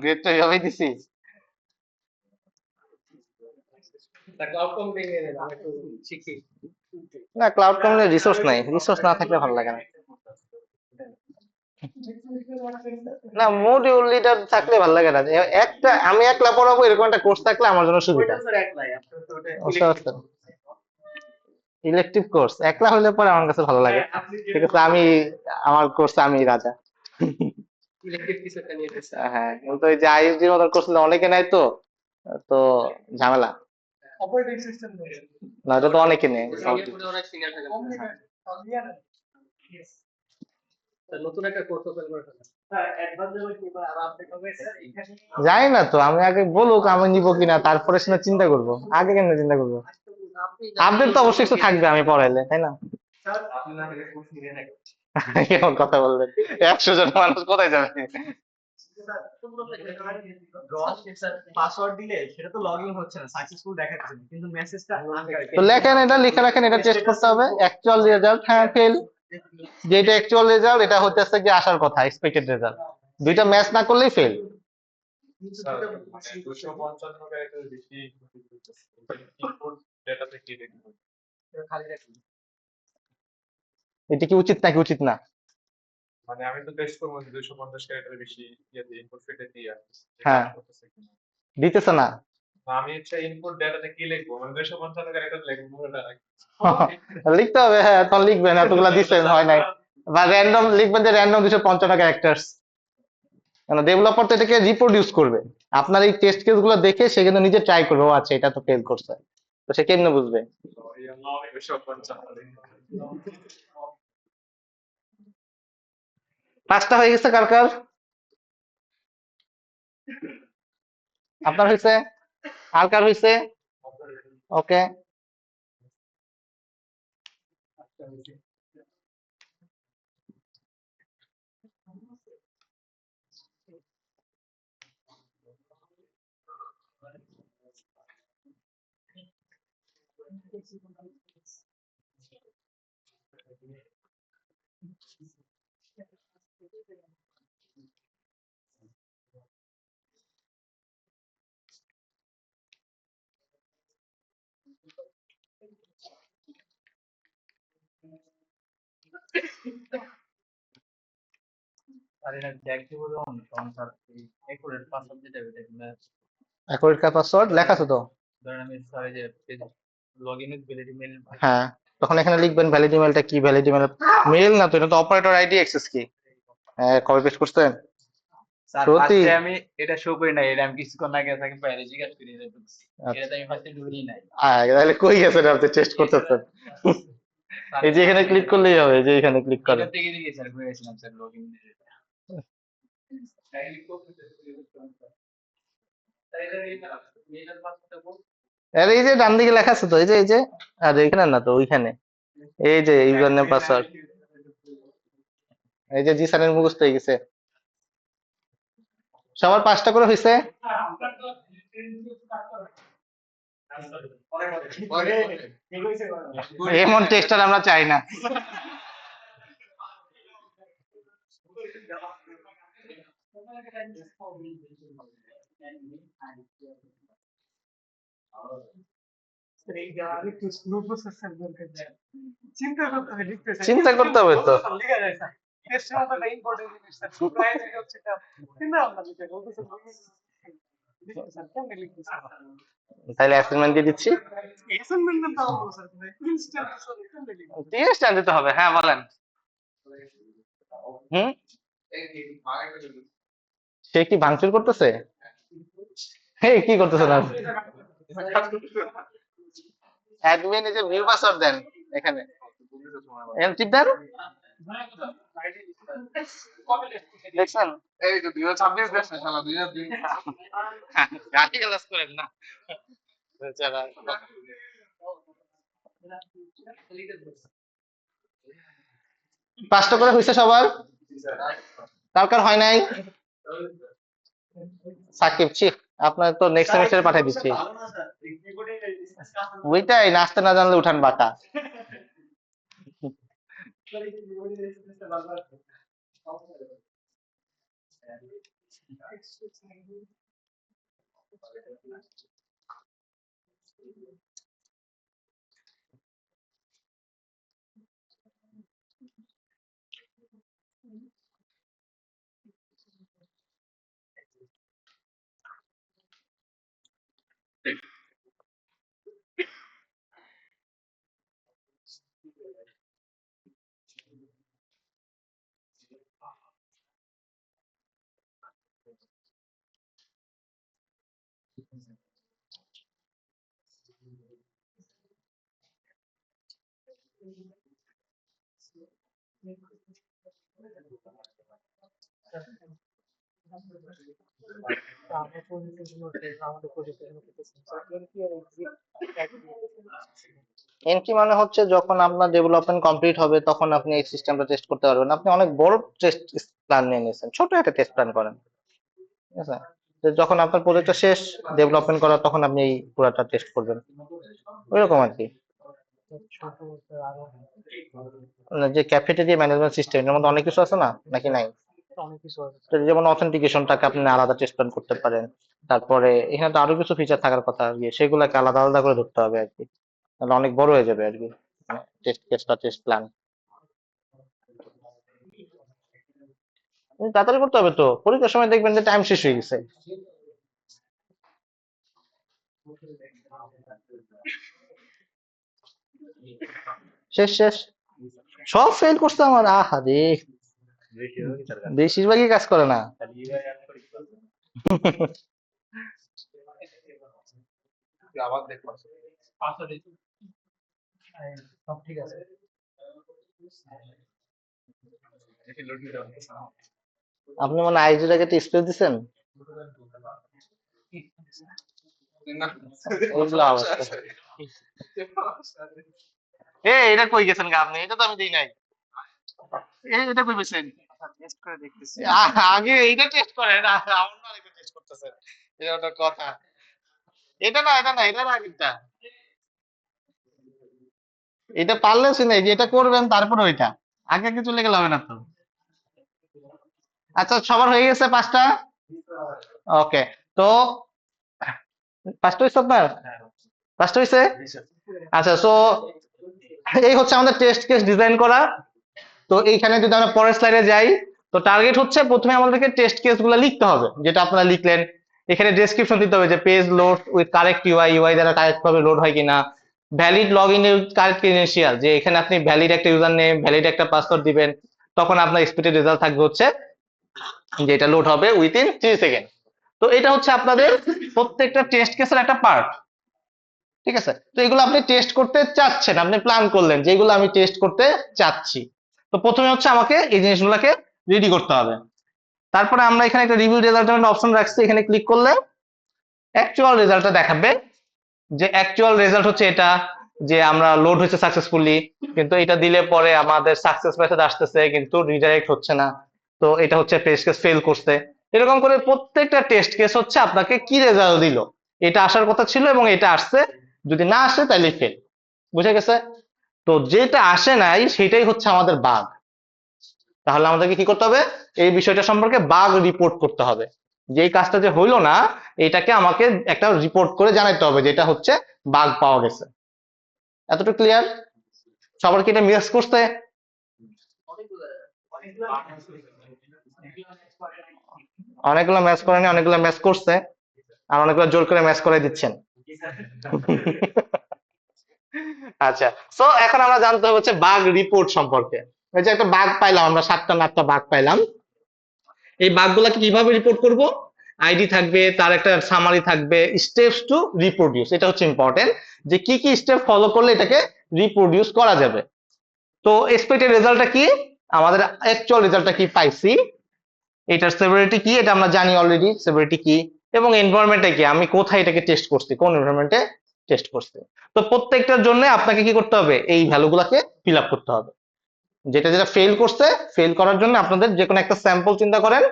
গ্রেড তো এভাবেই দিছি। স্যার ক্লাউড কম্পিউটিং নিয়ে নেন আমি একটু শিখি। না ক্লাউড কম্পিউটিং রিসোর্স নাই, রিসোর্স না থাকলে ভালো লাগে না। না মডিউল লিডার থাকলে ভালো লাগে না, একটা আমি একলা পড়াবো এরকম একটা কোর্স থাকলে আমার জন্য সুবিধা। ওইটা স্যার একলাই আপনার তো ওটা বুঝতে পারছেন? ইলেকটিভ কোর্স একলা হলে পরে আমার কাছে ভালো লাগে। ঠিক আছে, আমি আমার কোর্স আমি রাজা। ইলেকট্রিক কিছু একটা নিয়ে এসেছে। হ্যাঁ কিন্তু ওই যে আইএসডির মতো কোর্স অনেকে নাই তো, তো ঝামেলা। অপারেটিং সিস্টেম নিয়ে না এটা তো অনেকে নেই। সিঙ্গাপুরে অনেক সিনিয়র থাকে। স্যার নতুন একটা কোর্স ওপেন করে ফেলেন। স্যার অ্যাডভান্স যাবে কি বা আর আপডেট হবে স্যার এখানে জানি না তো, আমি আগে বলুক আমি নিবো কিনা, তারপরে সেটা চিন্তা করবো, আগে কেন চিন্তা করবো? আপনি আপডেট তো অবশ্যই কিছু থাকবে আমি পড়াইলে, তাই না? স্যার আপনি না হলে কোর্স নিয়ে নেন। এমন কথা বললেন, 100 জন মানুষ কোথায় যাবে? স্যার পাসওয়ার্ড দিলে সেটা তো লগইন হচ্ছে না, সাকসেসফুল দেখাচ্ছে না, কিন্তু মেসেজটা তো লেখেন, এটা লিখে রাখেন, এটা টেস্ট করতে হবে। অ্যাকচুয়াল রেজাল্ট হ্যাঁ ফেল, যেটা অ্যাকচুয়াল রেজাল্ট এটা হচ্ছে কি আসার কথা এক্সপেক্টেড রেজাল্ট, দুইটা ম্যাচ না করলেই ফেল। স্যার মানে 255 ক্যারেক্টার বেশি ইনপুট ডেটাতে কি দেখবো? খালি রাখুন। এটা কি উচিত নাকি উচিত না? মানে আমি তো টেস্ট করবো যে 250 ক্যারেক্টার বেশি ইয়েতে ইনপুট ফিল্ডে দিয়ে হ্যাঁ। করতেছে কিনা। দিতেছে না। আমি হচ্ছে ইনপুট ডেটাতে কি লিখবো, মানে 255 ক্যারেক্টার লিখবো পুরোটা নাকি? লিখতে হবে, হ্যাঁ তখন লিখবেন এতগুলা দিচ্ছেন হয় নাই, বা র্যান্ডম লিখবেন যে র্যান্ডম 255 ক্যারেক্টার্স। মানে ডেভেলপার তো এটাকে রিপ্রোডিউস করবে, আপনার এই টেস্ট কেস গুলো দেখে সে কিন্তু নিজে ট্রাই করবে, ও আচ্ছা এটা তো ফেল করছে, তো সে কেমনে বুঝবে? পাঁচটা হয়ে গেছে কার কার? আপনার হয়েছে? আর কার হয়েছে? ওকে। আর এটা ব্যাক দিব যখন তখন স্যার এই একুরেট পাসওয়ার্ড দিতে হবে এটা অ্যাকুরেট পাসওয়ার্ড লেখা আছে তো? ধরেন আমি স্যার এই যে log in with valid email হ্যাঁ, তখন এখানে লিখবেন ভ্যালিড ইমেলটা কি, ভ্যালিড ইমেল মেল না তো, এটা তো অপারেটর আইডি অ্যাক্সেস কি। কপি পেস্ট করছেন? স্যার সত্যি? ফার্স্টে আমি এটা শো করি নাই, এটা আমি কিছুক্ষণ আগে তাকে বাইরে জিজ্ঞাসা করি এটা ঢুকছি আচ্ছা। এটা আমি ফার্স্টে ঢুকি নাই তাহলে কই গেছেন আপনি টেস্ট করতেছেন? স্যার এই যে এখানে ক্লিক করলেই হবে, এই যে এখানে ক্লিক এটা করেন। থেকে দিকে স্যার করেছিলাম স্যার লগ ইন আরে এই যে ডান দিকে লেখা আছে তো, এই যে আর এখানে না তো, ওইখানে এই যে ইউজার নেম পাসওয়ার্ড, এই যে জি স্যারের মুখস্থ হয়ে গেছে। সবার 5টা করে হয়েছে? এমন টেস্টার আমরা চাই না। আরেকটু স্লো প্রসেসর দরকার। চিন্তা করতে হবে, লিখতেছে চিন্তা করতে হবে তো। লেখা যায় স্যার, টেস্টের মতো একটা ইম্পর্টেন্ট জিনিস স্যার, প্রাইমারি হচ্ছে এটা চিন্তা ভাবনা লিখতে বলতেছে লিখতে স্যার, কেমনে লিখতে স্যার? তাহলে অ্যাসাইনমেন্ট দিয়ে দিচ্ছি। অ্যাসাইনমেন্ট না দাও বলো স্যার, ইনস্ট্যান্ট স্যার কেমনে লিখতে? টেস্ট দিতে হবে, হ্যাঁ বলেন। হুম, সে কি ভাঙচুর করতেছে? এই কি করতেছেন আপনি? অ্যাডমিন এই যে ভিউ পাসওয়ার্ড দেন এখানে, এখানে টিপ দেন, দেখছেন? এই তো 2026 দেশ না শালা 2002 গাড়ি ক্লাস করেন না বেচারা। 5টা করে হয়েছে সবার? কার কার হয় নাই? সাকিব ছি, আপনার তো নেক্সট সেমিস্টারে পাঠিয়ে দিচ্ছি। ওইটাই, নাচতে না জানলে উঠান বাঁকা। আমাদের প্রজেক্টের জন্য করতেছেন স্যার, এনপি আর এক্সিট এন্ট্রি মানে হচ্ছে যখন আপনার ডেভেলপমেন্ট কমপ্লিট হবে তখন আপনি এই সিস্টেমটা টেস্ট করতে পারবেন। আপনি অনেক বড় টেস্ট প্ল্যান নিয়ে নিয়েছেন, ছোট একটা টেস্ট প্ল্যান করেন, ঠিক আছে? তো যখন আপনার প্রজেক্টটা শেষ ডেভেলপমেন্ট করা, তখন আপনি এই পুরাটা টেস্ট করবেন, ওইরকম আর কি। ছোট আরো মানে যে ক্যাফেটেরিয়া ম্যানেজমেন্ট সিস্টেম, এর মধ্যে অনেক কিছু আছে না, নাকি নাই? অনেক কিছু আছে তো যেমন অথেন্টিকেশনটাকে আপনি আলাদা টেস্ট প্ল্যান করতে পারেন, তারপরে এখানে তো আরো কিছু ফিচার থাকার কথা আর কি, সেগুলোকে আলাদা আলাদা করে ধরতে হবে আর কি, তাহলে অনেক বড় হয়ে যাবে আর কি টেস্ট কেসটা, টেস্ট প্ল্যান। তাড়াতাড়ি করতে হবে তো, পরীক্ষার সময় দেখবেন যে টাইম শেষ হয়ে গেছে। শেষ শেষ, সব ফেল করছে আমার, আহা রে। বেশিরভাগই তার কাছে বেশিরভাগই কাজ করে না। খালি ইউআই আর করি আবার দেখো পাসওয়ার্ড সব ঠিক আছে। দেখি লোড দিতে পারতেছে না। আপনি মনে আইডিটাকে একটা স্পেস দিচ্ছেন। না ওগুলো অবস্থা। এটা কই গেছেন গা আপনি? এটা তো আমি দিই নাই। এটা কই গেছেন? টেস্ট করে দেখতেছি। আগে এইটা টেস্ট করেন, আমার না আরেকটা টেস্ট করতেছেন। এটা একটা কথা। এটা না, এটার আগেরটা। এটা পারলেও শুনে যে এটা করবেন তারপর ওইটা। আগে আগে চলে গেলে হবে না তো। আচ্ছা, সবার হয়ে গেছে 5টা? ওকে। তো 5টা হয়েছে আপনার? 5টা হয়েছে? আচ্ছা, সো এই হচ্ছে আমাদের টেস্ট কেস ডিজাইন করা। তো এইখানে যদি আমরা পরের স্লাইডে যাই, তো টার্গেট হচ্ছে প্রথমে আমাদেরকে টেস্ট কেস গুলো লিখতে হবে, যেটা আপনারা লিখলেন। এখানে ডেসক্রিপশন দিতে হবে যে page load with correct UI, UI দ্বারা কারেক্ট ভাবে লোড হয় কিনা, valid log in correct credential, যে এখানে আপনি ভ্যালিড একটা ইউজার নেম, ভ্যালিড একটা পাসওয়ার্ড দিবেন, তখন আপনার এক্সপেক্টেড রেজাল্ট থাকবে হচ্ছে যে এটা লোড হবে উইথিন 3 সেকেন্ড। তো এটা হচ্ছে আপনাদের প্রত্যেকটা টেস্ট কেসের একটা পার্ট। ঠিক আছে, তো এগুলো আপনি টেস্ট করতে চাচ্ছেন, আপনি প্ল্যান করলেন যে এগুলো আমি টেস্ট করতে চাচ্ছি। তো প্রথমে হচ্ছে আমাকে এই জিনিসগুলোকে রেডি করতে হবে। তারপরে আমরা এখানে একটা রিভিউ রেজাল্টের একটা অপশন রাখছি, এখানে ক্লিক করলে অ্যাকচুয়াল রেজাল্টটা দেখাবে, যে অ্যাকচুয়াল রেজাল্ট হচ্ছে এটা, যে আমরা লোড হয়েছে সাকসেসফুলি, কিন্তু এটা দিলে পরে আমাদের সাকসেস মেসেজ আসতেছে কিন্তু রিডাইরেক্ট হচ্ছে না। তো এটা হচ্ছে টেস্ট কেস ফেল করছে। এরকম করে প্রত্যেকটা টেস্ট কেস হচ্ছে আপনাকে কি রেজাল্ট দিল, এটা আসার কথা ছিল এবং এটা আসছে, যদি না আসে তাহলে ফেল। বুঝে গেছে? তো যেটা আসে নাই সেটাই হচ্ছে আমাদের বাগ। তাহলে আমাদেরকে কি করতে হবে, এই বিষয়টা সম্পর্কে বাগ রিপোর্ট করতে হবে, যে এই কাজটা যে হইলো না এটাকে আমাকে একটা রিপোর্ট করে জানাতে হবে যে এটা হচ্ছে বাগ পাওয়া গেছে। এতটুকু ক্লিয়ার? সবার কি এটা মিস করছে? অনেকগুলো ম্যাচ করেনি, অনেকগুলো ম্যাচ করছে, আর অনেকগুলো জোর করে ম্যাচ করে দিচ্ছেন। আচ্ছা, সো এখন আমরা জানতে হবে হচ্ছে বাগ রিপোর্ট সম্পর্কে। এই যে একটা বাগ পাইলাম আমরা, 7টা না 8টা বাগ পাইলাম, এই বাগগুলোকে কিভাবে রিপোর্ট করব? আইডি থাকবে, তার একটা সামারি থাকবে, স্টেপস টু রিপ্রোডিউস, এটা হচ্ছে ইম্পর্টেন্ট, যে কি কি স্টেপ ফলো করলে এটাকে রিপ্রোডিউস করা যাবে। তো এক্সপেক্টেড রেজাল্টটা কি, আমাদের অ্যাকচুয়াল রেজাল্টটা কি পাইছি, এটার সেভারিটি কি এটা আমরা জানি অলরেডি, সেভারিটি কি, এবং এনভায়রনমেন্টটা কি, আমি কোথায় এটাকে টেস্ট করছি, কোন এনভায়রনমেন্টে টেস্ট করছি। তো প্রত্যেকটার জন্য আপনাকে কি করতে হবে, এই ভ্যালুগুলোকে ফিল আপ করতে হবে। যেটা যেটা ফেল করছে, ফেল করার জন্য আপনাদের যে কোনো একটা স্যাম্পল চিন্তা করেন,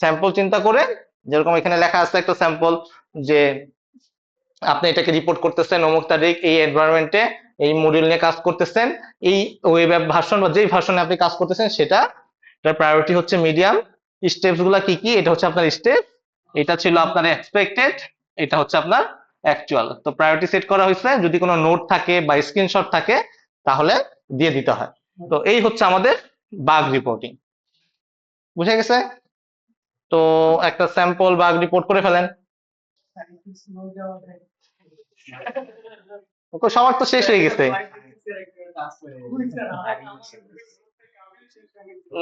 স্যাম্পল চিন্তা করে, যেরকম এখানে লেখা আছে একটা স্যাম্পল, যে আপনি এটাকে রিপোর্ট করতেছেন অমুক তারিখ এই এনভায়রনমেন্টে এই মডিউল নিয়ে কাজ করতেছেন, এই ওয়েব অ্যাপ ভার্সন বা যেই ভার্সনে আপনি কাজ করতেছেন সেটা, এটার প্রায়োরিটি হচ্ছে মিডিয়াম, স্টেপস গুলা কি কি, এটা হচ্ছে আপনার স্টেপ, এটা ছিল আপনার এক্সপেক্টেড, এটা হচ্ছে আপনার অ্যাকচুয়াল। তো প্রায়োরিটি সেট করা হয়েছে, যদি কোনো নোট থাকে বা স্ক্রিনশট থাকে তাহলে দিয়ে দিতে হয়। তো এই হচ্ছে আমাদের বাগ রিপোর্টিং। বুঝে গেছে? তো একটা স্যাম্পল বাগ রিপোর্ট করে ফেলেন। ওকে, সবার তো শেষ হয়ে গেছে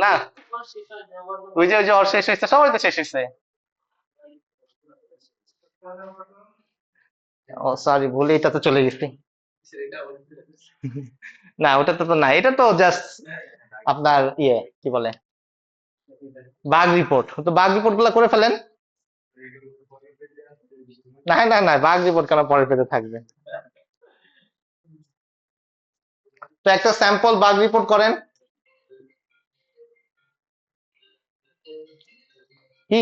না? ওই যে ওর শেষ হয়েছে, সবাই তো শেষ হয়েছে। ও সরি, ভুলে এটা তো চলে গেছি। না ওটা তো না, এটা তো জাস্ট আপনার কি বলে, বাগ রিপোর্ট। তো বাগ রিপোর্ট গুলো করে ফেলেন। না, বাগ রিপোর্ট কেন পরের পেজে থাকবে? তো একটা স্যাম্পল বাগ রিপোর্ট করেন। কি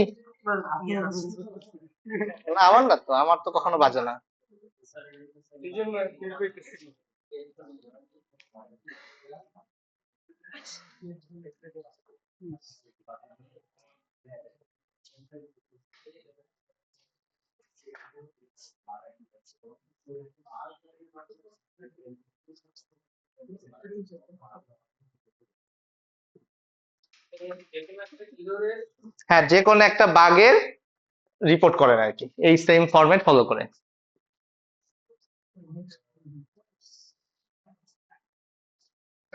না, আমার না তো, আমার তো কখনো বাজে না। এই জন্য বের হইতেছি। হ্যাঁ, যে কোনো একটা বাগের রিপোর্ট করেন আর কি, এই সেম ফরম্যাট ফলো করে।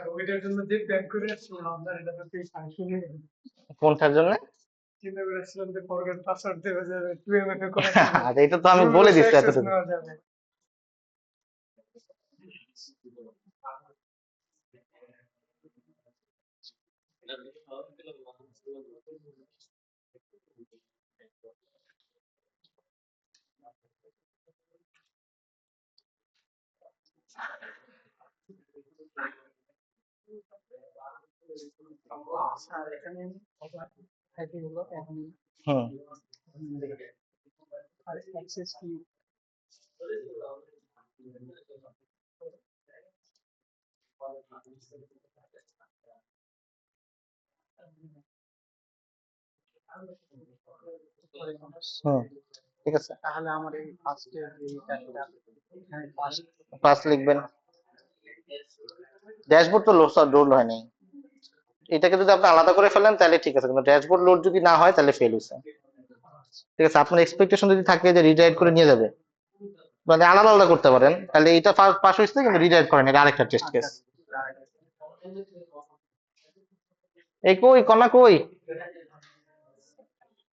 স্যার ওইটার জন্য যে প্ল্যান করে আসছিলাম আপনার এটা তো তুই শুনে কোনটার জন্য? চিন্তা করে আসছিলাম যে ফরগেট পাসওয়ার্ড দেওয়া যাবে 2 MFA করা যাবে আর এটা তো আমি বলে ভুলবশত দিচ্ছি অ্যাক্সেস এতটুকু। নেওয়া যাবে স্যার এখানে আইডি হলো অ্যাডমিন হুম আর অ্যাক্সেস কি হুম ঠিক আছে, তাহলে আমার এই ফার্স্টের যে কাজটা এখানে ফার্স্ট পাঁচ লিখবেন। ড্যাশবোর্ড তো লোড হয়নি, এটাকে যদি আপনি আলাদা করে ফেলেন তাহলে ঠিক আছে, কিন্তু ড্যাশবোর্ড লোড যদি না হয় তাহলে ফেল হয়েছে। ঠিক আছে, আপনার এক্সপেকটেশন যদি থাকে যে রিডাইরেক্ট করে নিয়ে যাবে, মানে আলাদা আলাদা করতে পারেন, তাহলে এটা পাস হয়েছে কিন্তু রিডাইরেক্ট করেন, এটা আরেকটা টেস্ট কেস। এই কই কন্যা কই,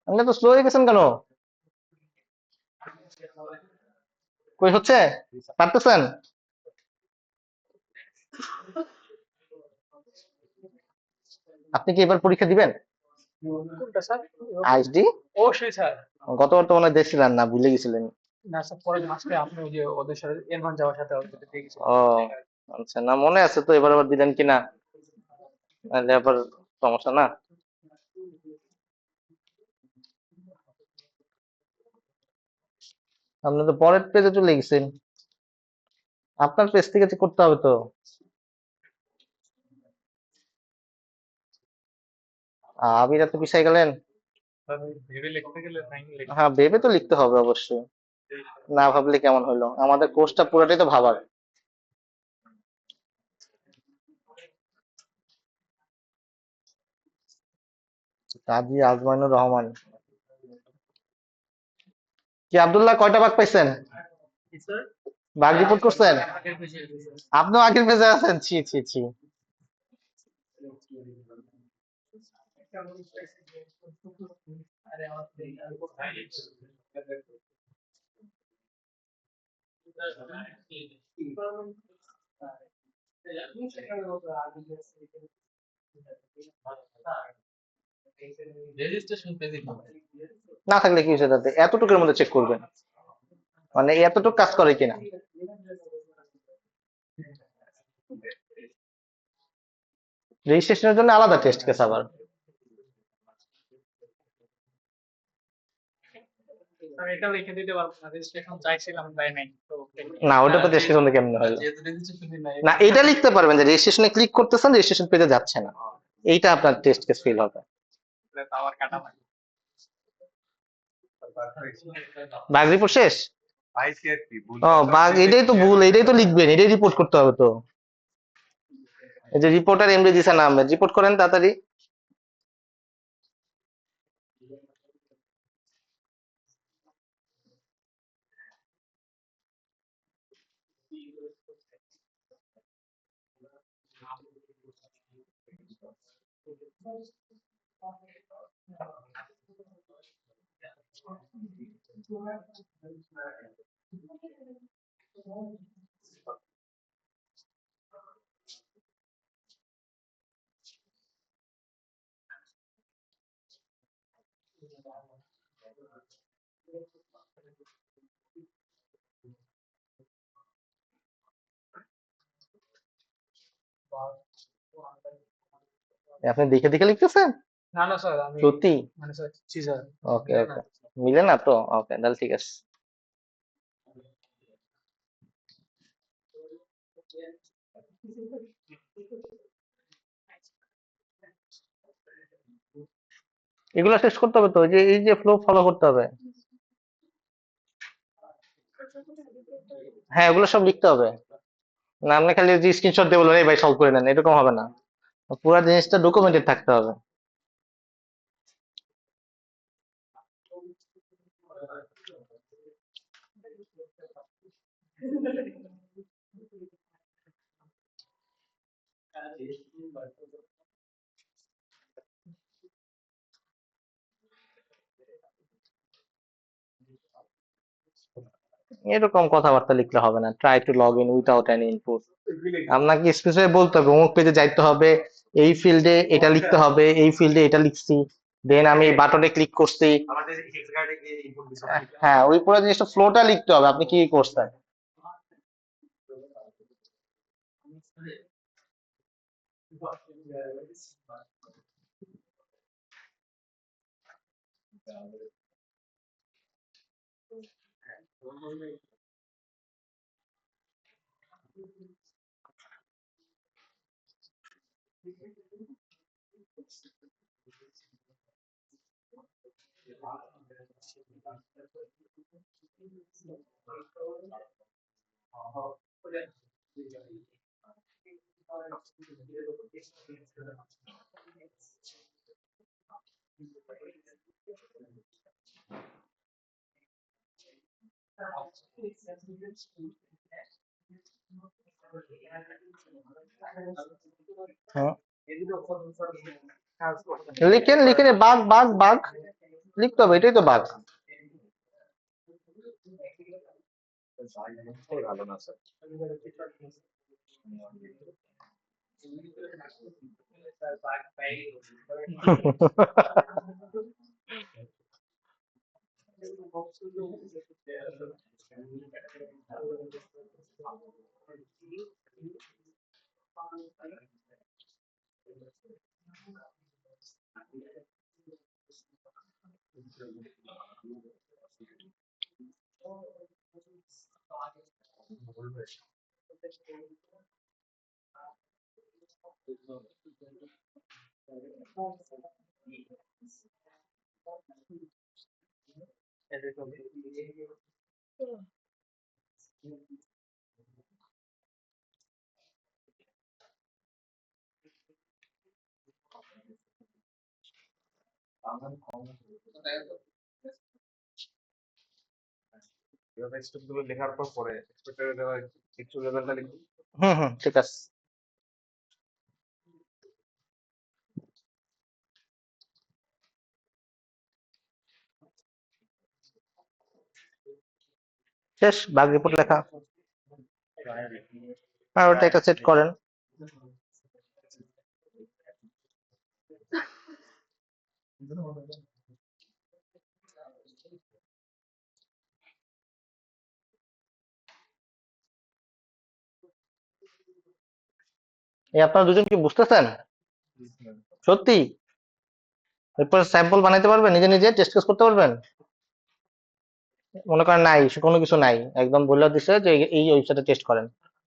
আপনি তো স্লো হয়ে গেছেন কেন? কই হচ্ছে, পারতেছেন? আপনি কি এবার পরীক্ষা দিবেন কোনটা স্যার আইএসডি? অবশ্যই স্যার গতবার তো মনে হয় দেখছিলেন না, ভুলে গেছিলেন। না স্যার পরের মাসে আপনি ওই যে ওদের সাথে এরমান যাওয়ার সাথে দেখেছি ও আচ্ছা, না মনে আছে তো, এবার আবার দিলেন কিনা, তাহলে আবার সমস্যা না। আপনি তো পরের পেজে চলে গেছেন, আপনার পেজ থেকে চেক করতে হবে তো। আবির এত পিছাই গেলেন। ভেবে লিখতে গেলে টাইম লেগে হ্যাঁ ভেবে তো লিখতে হবে অবশ্যই, না ভাবলে কেমন হলো, আমাদের কোর্সটা পুরোটাই তো ভাবার। কাজী আজমাইনুর রহমান, কি আব্দুল্লাহ কয়টা ভাগ পাইছেন, স্যার ভাগ রিপোর্ট করছেন? আগের পেজে আপনিও আগের পেজে আছেন, ছি ছি ছি। আরে আমার রেজিস্ট্রেশন পেজে না থাকলে কি হয়েছে তাতে, এতটুকুর মধ্যে চেক করবেন, মানে এতটুকু কাজ করে কিনা। রেজিস্ট্রেশনের জন্য আলাদা টেস্ট কেস আবার। আমি এটা লিখে দিতে পারবো না রেজিস্ট্রেশন চাইছিলাম তাই নাই তো না ওটা তো টেস্ট কেস মধ্যে কেমনে হলো, যেহেতু রেজিস্ট্রেশন নাই না এটা লিখতে পারবেন যে রেজিস্ট্রেশনে ক্লিক করতেছেন, রেজিস্ট্রেশন পেজে যাচ্ছে না, এইটা আপনার টেস্ট কেস ফেল হবে। আবার কাটা লাগে বাগ রিপোর্ট শেষ? পাইছি আর কি ভুল ও বাগ, এটাই তো ভুল, এটাই তো লিখবেন, এটাই রিপোর্ট করতে হবে তো। এই যে reporter MD Zishan Ahmed, report করেন তাড়াতাড়ি। আপনি দেখে দেখে লিখতেছেন না না স্যার আমি সত্যি? মানে স্যার জি স্যার ওকে ওকে, মিলে না তো, ওকে তাহলে ঠিক আছে। এগুলো শেষ করতে হবে তো, এই যে ফ্লো ফলো করতে হবে। হ্যাঁ ওগুলো সব লিখতে হবে, না আপনি খালি যে স্ক্রিনশট দিয়ে বলবেন এই ভাই সলভ করে নেন, এরকম হবে না, পুরো জিনিসটা ডকুমেন্টেড থাকতে হবে। এরকম কথাবার্তা লিখলে হবে না, try to log in without any input. আপনাকে স্পেসিফাই বলতে হবে অমুক পেজে যাইতে হবে, এই ফিল্ডে এটা লিখতে হবে, এই ফিল্ডে এটা লিখছি, দেন আমি বাটনে ক্লিক করছি। আমাদের হেক্সাগার্ডে গিয়ে ইনপুট দিতে হবে। হ্যাঁ, ওই পুরো জিনিসটা ফ্লোটা লিখতে হবে, আপনি কি করছেন। হ্যাঁ, লিখেন লিখেন, বাঘ বাঘ বাঘ লিখতে হবে, এটাই তো বাঘ। ভালো না স্যার। এভাবে স্টেপ গুলো লেখার পর পরে এক্সপেক্টেড কিছু লেভেলটা লিখবো। হুম হুম, ঠিক আছে। শেষ, বাগ রিপোর্ট লেখা। আর ওটা একটা সেট করেন। এই আপনারা দুজন কি বুঝতেছেন সত্যি? এরপর স্যাম্পল বানাইতে পারবেন, নিজে নিজে টেস্ট কেস করতে পারবেন? মনে করেন নাই, কোনো কিছু নাই, একদম বলে দিছে যে এই ওয়েবসাইটে টেস্ট করেন,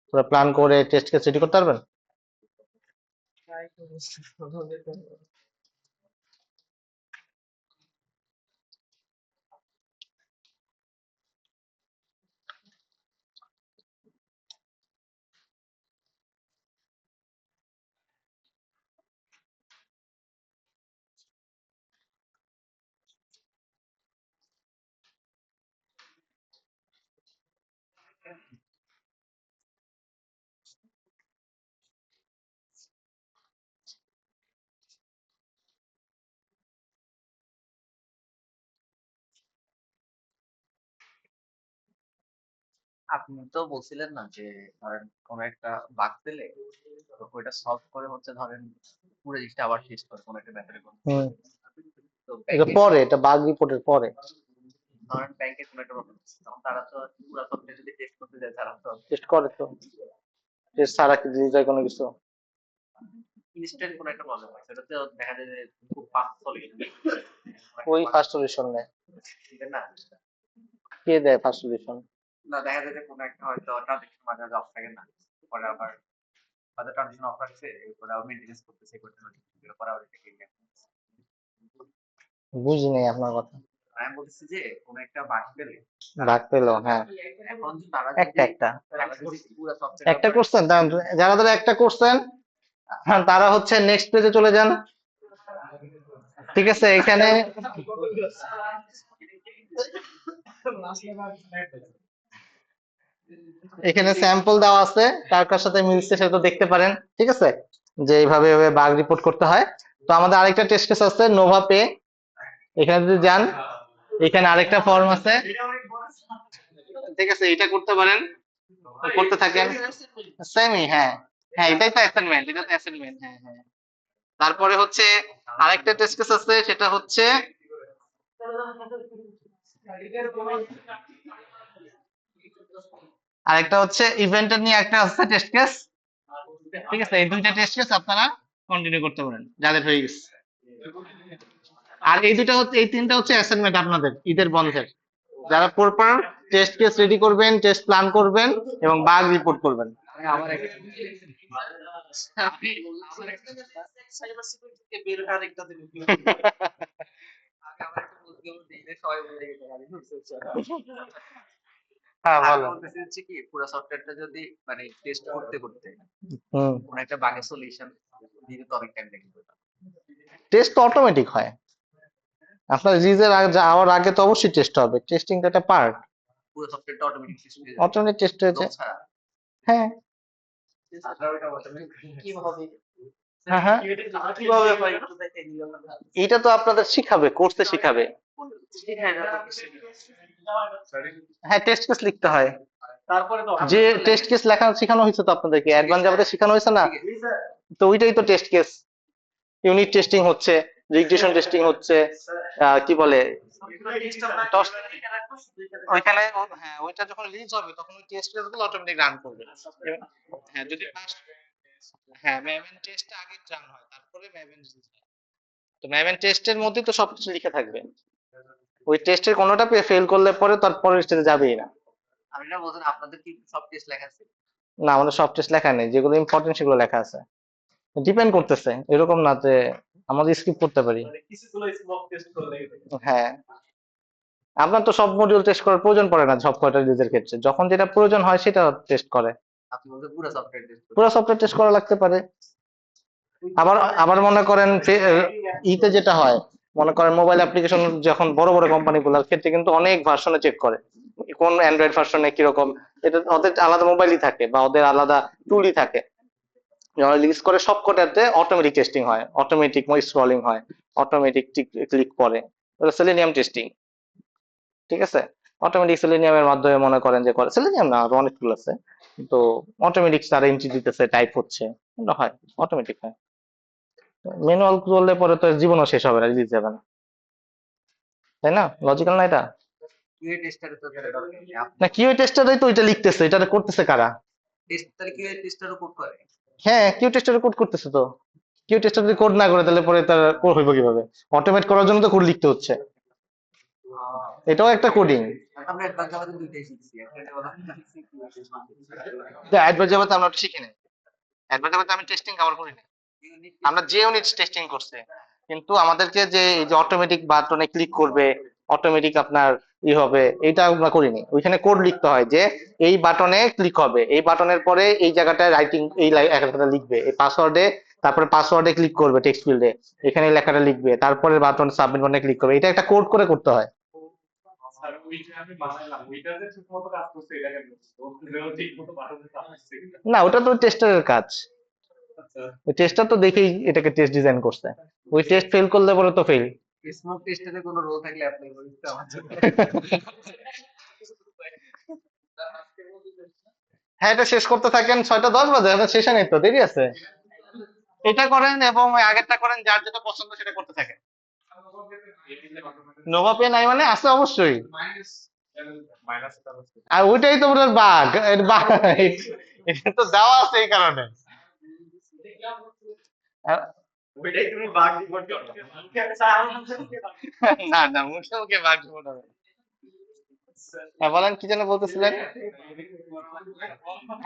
পুরো প্ল্যান করে টেস্ট কেস রেডি করতে পারবেন? আপনি তো বলছিলেন না যে ধরেন কোনো একটা বাগ পেলে তো ওইটা সলভ করে হচ্ছে ধরেন পুরো জিনিসটা আবার শেষ করে কোনো একটা মেথডে হুম, তো এটা ব্যাংকে পরে, এটা বাগ রিপোর্টের পরে ধরেন ব্যাংকে কোনো একটা প্রবলেম তখন তারা তো পুরো সফটওয়্যার যদি টেস্ট করতে যায় তারা তো টেস্ট করে তো, টেস্ট ছাড়া কি দিয়ে যায় কোনো কিছু? ইনস্ট্যান্ট কোনো একটা প্রবলেম হয় সেটা তো দেখা যায় যে খুব ফাস্ট সলিউশন ওই ফার্স্ট সলিউশন নেয়, না কে দেয় ফার্স্ট সলিউশন? না দেখা যায় যে কোনো একটা হয়তো ট্রানজাকশন মাঝে মাঝে অফ থাকে না পরে আবার হয়তো ট্রানজাকশন অফ রাখছে এরপরে আবার মেইনটেনেন্স করতেছে করতে এরপর আবার এটাকে বুঝি নাই আপনার কথা। আমি বলতেছি যে কোনো একটা বাগ পেলে ভাগ পেলো, হ্যাঁ, এখন তারা একটা যদি একটা তারা যদি পুরো সফটওয়্যার একটা করছেন, দাঁড়ান, যারা যারা একটা করছেন, হ্যাঁ, তারা হচ্ছে নেক্সট পেজে চলে যান। ঠিক আছে, এখানে এখানে স্যাম্পল দেওয়া আছে, কার কার সাথে মিলছে সেটা তো দেখতে পারেন। ঠিক আছে, যে এইভাবে এভাবে বাগ রিপোর্ট করতে হয়। তো আমাদের আরেকটা টেস্ট কেস আছে নোভা পে, এখানে যদি যান এখানে আরেকটা ফর্ম আছে, ঠিক আছে, এটা করতে পারেন, করতে থাকেন, সেমই, হ্যাঁ হ্যাঁ, এটাই তো অ্যাসাইনমেন্ট, এটা তো অ্যাসাইনমেন্ট, হ্যাঁ হ্যাঁ। তারপরে হচ্ছে আরেকটা টেস্ট কেস আছে, সেটা হচ্ছে আরেকটা হচ্ছে ইভেন্টের নিয়ে একটা আছে টেস্ট কেস, ঠিক আছে, এই দুইটা টেস্ট কেস আপনারা কন্টিনিউ করতে পারেন যাদের হয়ে গেছে। আর এই দুটো হচ্ছে, এই তিনটা হচ্ছে অ্যাসাইনমেন্ট আপনাদের ঈদের বন্ধের, যারা প্রপার টেস্ট কেস রেডি করবেন, টেস্ট প্ল্যান করবেন এবং বাগ রিপোর্ট করবেন। আমার একটা সাইবার সিকিউরিটি থেকে বের হওয়ার একটা দিন আগে আমার একটা বুদ্ধি বুদ্ধি যে সবাই বলে গেছে আমি হ্যাঁ আমি ভালো। বলতেছি হচ্ছে কি পুরো সফটওয়্যারটা যদি মানে টেস্ট করতে করতে হুম, কোন একটা বাগের সলিউশন দিতে তো অনেক টাইম লেগে যেত। টেস্ট তো অটোমেটিক হয়, আপনার রিলিজের যাওয়ার আগে তো অবশ্যই টেস্ট হবে, টেস্টিং তো একটা পার্ট, পুরো সফটওয়্যারটা অটোমেটিক টেস্ট হয়ে যাবে অটোমেটিক টেস্ট হয়েছে, লোক ছাড়া। হ্যাঁ আপনারা ওইটা automatic কিভাবে হ্যাঁ হ্যাঁ। কিভাবে হয় একটু দেখাই দিলাম না। এটা তো আপনাদের শিখাবে, কোর্সে শিখাবে। হ্যাঁ, টেস্ট কেস লিখতে হয়, তারপরে তো যে টেস্ট কেস লেখা শেখানো হয়েছে তো আপনাদেরকে, অ্যাডভান্স জাভাতে শেখানো হয়েছে না, তো ওইটাই তো টেস্ট কেস। ইউনিট টেস্টিং হচ্ছে, রিগ্রেশন টেস্টিং হচ্ছে, কি বলে ওইখানে, হ্যাঁ ওইটা যখন রিলিজ হবে তখন ওই টেস্ট কেসগুলো অটোমেটিক রান করবে। হ্যাঁ যদি পাস, হ্যাঁ ম্যাভেন টেস্ট আগে রান হয়, তারপরে ম্যাভেন রিলিজ হয়। তো ম্যাভেন টেস্টের মধ্যে তো সবকিছু লিখে থাকবে, ওই টেস্টের কোনোটা ফেল করলে পরে তার পরের স্টেজে যাবেই না। আমি না বলছেন আপনাদের কি সব টেস্ট লেখা আছে? না, আমাদের সব টেস্ট লেখা নেই, যেগুলো ইম্পর্টেন্ট সেগুলো লেখা আছে। ডিপেন্ড করতেছে, এরকম না যে আমাদের স্কিপ করতে পারি। কিছুগুলো স্মক টেস্ট করলে হ্যাঁ, আপনার তো সব মডিউল টেস্ট করার প্রয়োজন পড়ে না, সব কয়টা রিলিজের ক্ষেত্রে যখন যেটা প্রয়োজন হয় সেটা টেস্ট করে। আপনি বলছেন পুরো সফটওয়্যার টেস্ট পুরো সফটওয়্যার টেস্ট করা লাগতে পারে। আবার আবার মনে করেন ইতে যেটা হয়, মনে করেন মোবাইল অ্যাপ্লিকেশন যখন বড় বড় কোম্পানিগুলোর ক্ষেত্রে কিন্তু অনেক ভার্সনে চেক করে, কোন অ্যান্ড্রয়েড ভার্সনে কিরকম, এটা ওদের আলাদা মোবাইলই থাকে বা ওদের আলাদা টুলই থাকে, রিলিজ করে সব কটাতে অটোমেটিক টেস্টিং হয়, অটোমেটিক স্ক্রলিং হয়, অটোমেটিক ক্লিক করে, ওটা সেলেনিয়াম টেস্টিং, ঠিক আছে। অটোমেটিক সেলেনিয়ামের মাধ্যমে মনে করেন যে করে, সেলেনিয়াম না আরো অনেক টুল আছে, তো অটোমেটিক তারা এন্ট্রি দিতেছে, টাইপ হচ্ছে, এটা হয়, অটোমেটিক হয়। ম্যানুয়াল করলে পরে তো জীবনও শেষ হবে না, রিলিজ যাবে না, তাই না? লজিক্যাল না এটা? কিউএ টেস্টারে তো এটা দরকার নেই। না, কিউ টেস্টারই তো এটা লিখতেছে, এটা করতেছে কারা? টেস্ট তাহলে কিউএ টেস্টারও কোড করে। হ্যাঁ, কিউ টেস্টার কোড করতেছে তো। কিউ টেস্টার যদি কোড না করে তাহলে পরে তার কোড হইব কিভাবে? অটোমেট করার জন্য তো কোড লিখতে হচ্ছে, এটাও একটা কোডিং। আমরা অ্যাডভান্স আমাদের দুইটাই শিখছি। একটা হলো অ্যাডভান্স জাভাতে আমরা ওটা শিখি নাই, অ্যাডভান্স জাভাতে আমি টেস্টিং কভার করি নাই, ইউনিট আমরা যে ইউনিট টেস্টিং করছে, কিন্তু আমাদেরকে যে এই যে অটোমেটিক বাটনে ক্লিক করবে, অটোমেটিক আপনার হবে, এটা আমরা করিনি। ওইখানে কোড লিখতে হয় যে এই বাটনে ক্লিক হবে, এই বাটনের পরে এই জায়গাটায় রাইটিং এই লেখাটা লিখবে, এই পাসওয়ার্ডে, তারপরে পাসওয়ার্ডে ক্লিক করবে টেক্সট ফিল্ডে, এখানে এই লেখাটা লিখবে, তারপরে বাটন সাবমিট বাটনে ক্লিক করবে, এটা একটা কোড করে করতে হয়। আর ওইটা আমি বানাইলাম, ওইটা যে ঠিক মতো কাজ করছে এটা কেন ঠিক মতো বাটনে কাজ করছে না, ওটা তো টেস্টারের কাজ, আচ্ছা ওই টেস্টার তো দেখেই এটাকে টেস্ট ডিজাইন করছে, ওই টেস্ট ফেল করলে পরে তো ফেল। স্মোক টেস্টারে কোনো রোল থাকলে অ্যাপ্লাই করে দিতে আমার জন্য। হ্যাঁ, এটা শেষ করতে থাকেন, 6টা 10 বাজে, এটা শেষে নেই তো, দেরি আছে। এটা করেন এবং ওই আগেরটা করেন, যার যেটা পছন্দ সেটা করতে থাকেন। নোভা পে নাই মানে আছে অবশ্যই, মাইনাস আর ওইটাই তো ওটার বাগ, এটা তো দেওয়া আছে এই কারণে। ওইটাই তুমি বাগ রিপোর্ট করো। না না, মুখে মুখে বাগ রিপোর্ট হবে। হ্যাঁ বলেন, কি যেন বলতেছিলেন?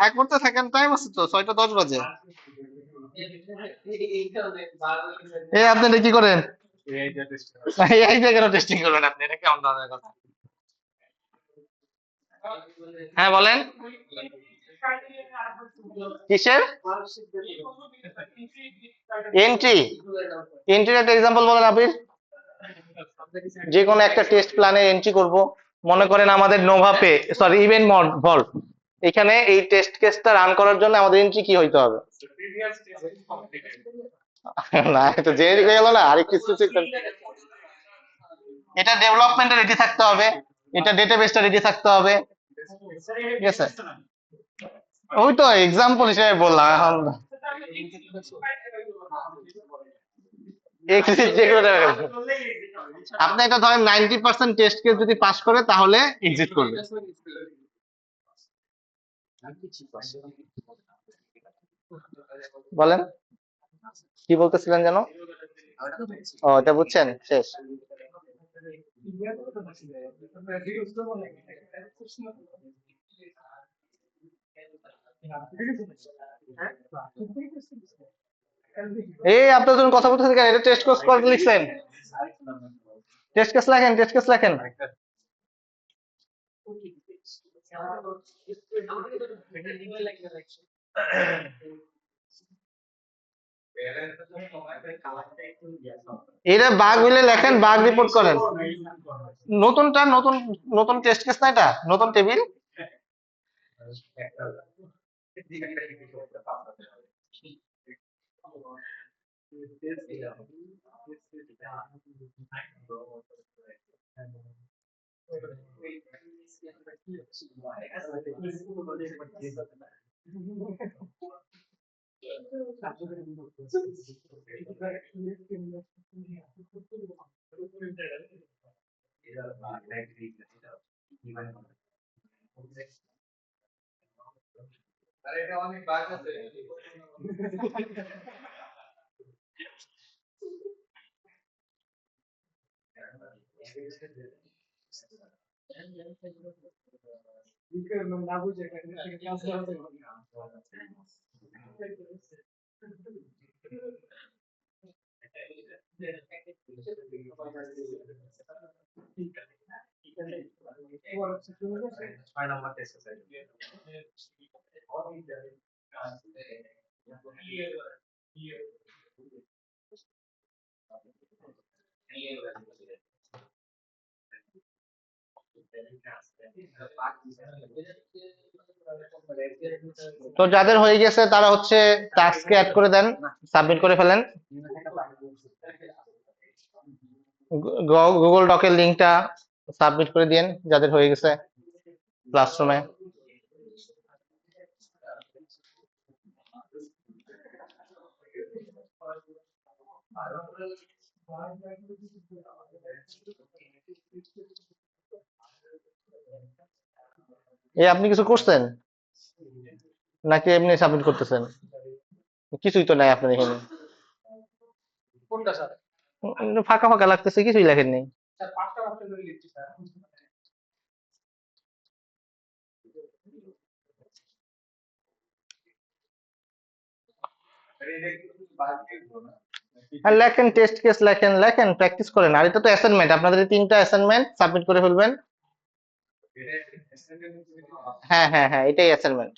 এক করতে থাকেন, টাইম আছে তো, 6টা 10 বাজে। আপনি এটা কি করেন? এই যে টেস্ট এই জায়গায় টেস্টিং করবেন আপনি, এটা কেমন ধরনের কথা? হ্যাঁ বলেন, কিসের এন্ট্রি? এন্ট্রির একটা এক্সাম্পল বলেন আপনি। যে কোনো একটা টেস্ট প্ল্যানে এন্ট্রি করব, মনে করেন আমাদের Nova pay, sorry event vault, এখানে এই টেস্ট কেসটা রান করার জন্য আমাদের এন্ট্রি কি হইতে হবে? previous test is completed. না, এটা জেনেরিক হয়ে গেল না, আরেকটু স্পেসিফিক। এটা ডেভেলপমেন্টে রেডি থাকতে হবে, এটা ডেটাবেসটা রেডি থাকতে হবে। ঠিক আছে, ওই তো এক্সাম্পল হিসেবে বললাম। এখন exit যেগুলো দেখা গেল। আপনি এটা ধরেন 90% টেস্ট কেস যদি পাস করে তাহলে এক্সিট করবে। বলেন কি বলতেছিলেন যেন? ও, এটা বুঝছেন, শেষ। এই আপনার যখন কথা বলতেছেন কেন? এটা টেস্ট কেস করে লিখছেন, টেস্ট কেস লেখেন, টেস্ট কেস লেখেন। এটা বাগ হইলে লেখেন, বাগ রিপোর্ট করেন। নতুনটা নতুন নতুন টেস্ট কেস না, এটা নতুন টেবিল। আরে এটা অনেক বাগ আছে। না বুঝে ক্লাস করাতে ছয় নম্বর টেস্ট আছে। তো যাদের হয়ে গেছে তারা হচ্ছে টাস্কে অ্যাড করে দেন, সাবমিট করে ফেলেন। গুগল ডকের লিংকটা সাবমিট করে দিন যাদের হয়ে গেছে ক্লাসরুমে। এই আপনি কিছু করছেন নাকি এমনি সাবমিট করতেছেন? কিছুই তো নাই আপনার এখানে, কোনটা স্যার? ফাঁকা ফাঁকা লাগতেছে, কিছুই লেখেননি। স্যার পাঁচটা অপশন ধরে লিখছি স্যার। আর লেখেন, টেস্ট কেস লেখেন, লেখেন, প্র্যাকটিস করেন। আর এটা তো অ্যাসাইনমেন্ট, আপনাদের এই 3টা অ্যাসাইনমেন্ট সাবমিট করে ফেলবেন। হ্যাঁ হ্যাঁ হ্যাঁ, এটাই অ্যাসাইনমেন্ট।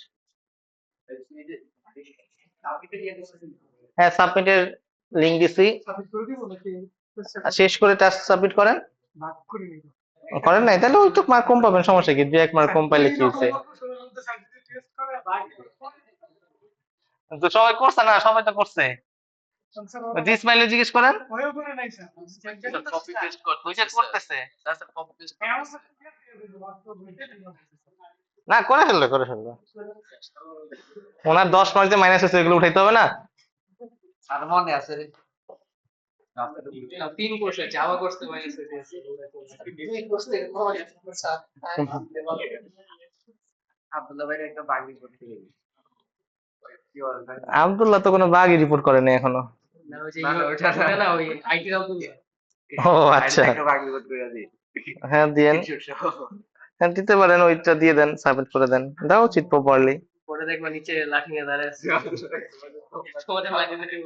হ্যাঁ, সাবমিটের লিংক দিছি। সাবমিট করে দিব নাকি আর শেষ করে টাস্ক সাবমিট করেন। ভাগ করে নিব? করেন নাই তাহলে ওই তো মার্ক কম পাবেন, সমস্যা কি? 2-1 মার্ক কম পাইলে কি হয়েছে? টেস্ট করে ভাগ তো সবাই করছে না, সবাই তো করছে। স্যার ইসমাইলে জিজ্ঞেস করেন। হয়েও করে নাই স্যার। কপি পেস্ট ওই যে করতেছে। স্যার কপি পেস্ট না, করে ফেলবে, করে ফেলবে। ওনার 10 মার্ক যে মাইনাস হয়েছে এগুলো উঠাইতে হবে না। আর মনে আছে রে। তিন কোর্স আছে, জাভা কোর্স মাইনাস হয়েছে। দুই কোর্স থেকে স্যার আব্দুল্লাহ ভাই একটা বাগি করতে গেলি। কি বল ভাই? আব্দুল্লাহ তো কোনো বাগই রিপোর্ট করেনি এখনো। না ওই যে না, ওটা না। ওটা না ওই আইটি আব্দুল্লাহ। ও আচ্ছা, একটা বাগি করতে গেলি। হ্যাঁ দিয়েন, হ্যাঁ দিতে পারেন, ওইটা দিয়ে দেন, সাবমিট করে দেন, দেওয়া উচিত প্রপারলি। পরে দেখবা নিচে লাঠি নিয়ে দাঁড়ায় আছে। তোমাদের মাঝে মাঝে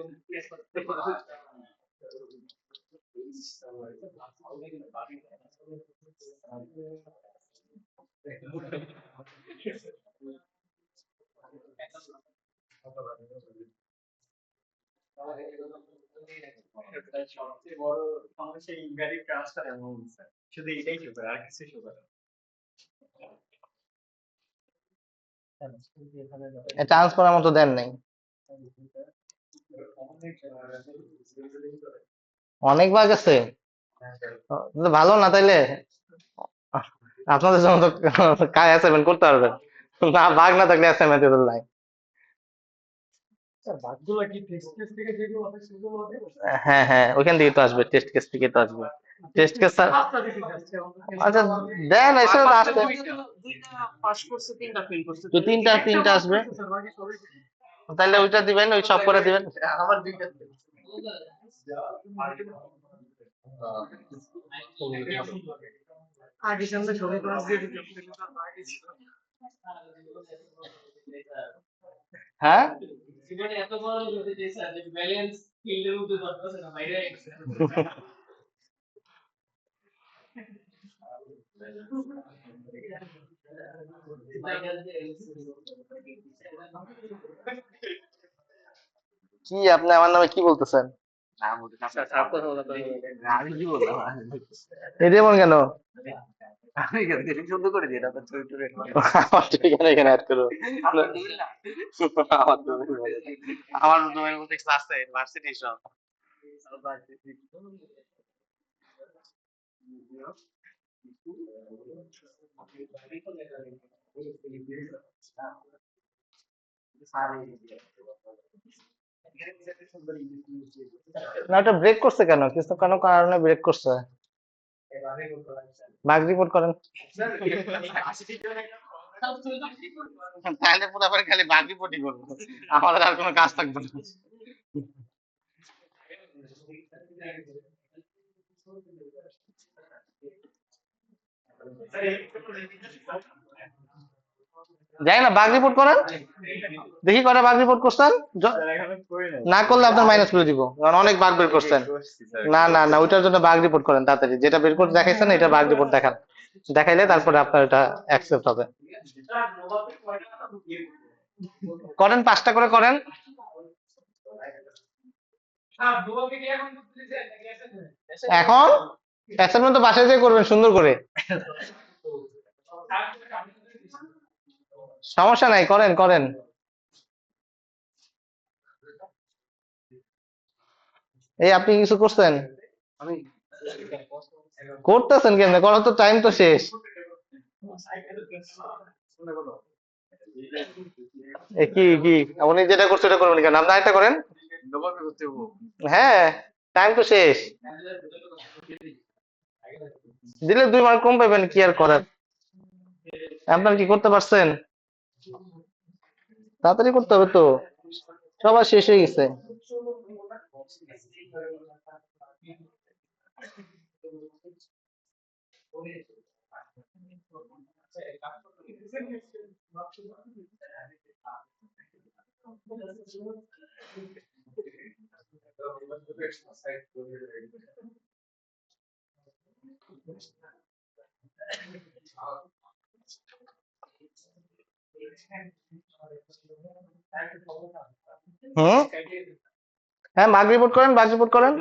সবচেয়ে বড় সমস্যা ইনভ্যালিড ট্রান্সফার অ্যামাউন্ট, স্যার শুধু এটাই শো করে, আর কিছু শো করে না। চান্স করার মতো দেন নাই, অনেকবার গেছে। তাহলে ভালো না তাইলে, আপনাদের জন্য তো কাজ অ্যাসাইনমেন্ট করতে পারবেন না, ভাগ না থাকলে অ্যাসাইনমেন্ট নাই। স্যার বাকিগুলো কি টেস্ট কেস থেকে যেগুলো হবে সেগুলো হবে? হ্যাঁ হ্যাঁ, ওইখান থেকে তো আসবে, টেস্ট কেস থেকে তো আসবে। টেস্ট কেস স্যার, পাঁচটা থেকে যাচ্ছে আমাদের আচ্ছা দেন এসে আসতে, দুইটা পাস করছে, তিনটা ফেল করছে, তো তিনটা আসবে, স্যার বাকি সবাই তাহলে ওইটা দিবেন, ওই সব করে দিবেন। আমার দুইটা আগে সামনে সবাই ক্লাস দিয়ে দিতে আগে ছিল। হ্যাঁ জীবনে এত বড় হতে চাইছে যে ব্যালেন্স ফিল্ডের মধ্যে ধরতেছে না, বাইরে গেছে। কি আপনি আমার নামে কি বলতেছেন? নাম বলতে আমি কি বললাম? এটা এমন কেন? আমি এখান থেকে শুদ্ধ করে দিই, এটা তো চরিত্র আমার ঠিকানা এখানে অ্যাড করো। আমার domain আমার domain বলতে কিছু আছে, ভার্সিটি সব। না ওটা ব্রেক করছে কেন? কিছু কোনো কারণে ব্রেক করছে। বাগ রিপোর্ট করেন। তাহলে পুরো আবার খালি বাগ রিপোর্টই করবো, আমাদের আর কোনো কাজ থাকবে না। যাই না, বাগ রিপোর্ট করেন, দেখি কটা বাগ রিপোর্ট করছেন। না করলে আপনার মাইনাস করে দিব, কারণ অনেক বাগ বের করছেন। না না না, ওইটার জন্য বাগ রিপোর্ট করেন তাড়াতাড়ি, যেটা বের করে দেখাইছেন এটা বাগ রিপোর্ট দেখান, দেখাইলে তারপরে আপনার এটা অ্যাকসেপ্ট হবে। করেন, 5টা করে করেন। এখন অ্যাসাইনমেন্ট তো বাসায় যেয়ে করবেন সুন্দর করে, সমস্যা নাই, করেন করেন। এই আপনি কিছু করছেন? করতেছেন কেমনে? করার তো টাইম তো শেষ। কি কি উনি যেটা করছে ওটা করবেন কেন? আপনি আরেকটা করেন। হ্যাঁ, টাইম তো শেষ, দিলে 2 মার্ক কম পাবেন, কি আর করার। আপনার কি করতে পারছেন? তাড়াতাড়ি করতে হবে তো, সবার শেষ হয়ে গেছে। হুম, হ্যাঁ বাগ রিপোর্ট করেন, বাগ রিপোর্ট করেন।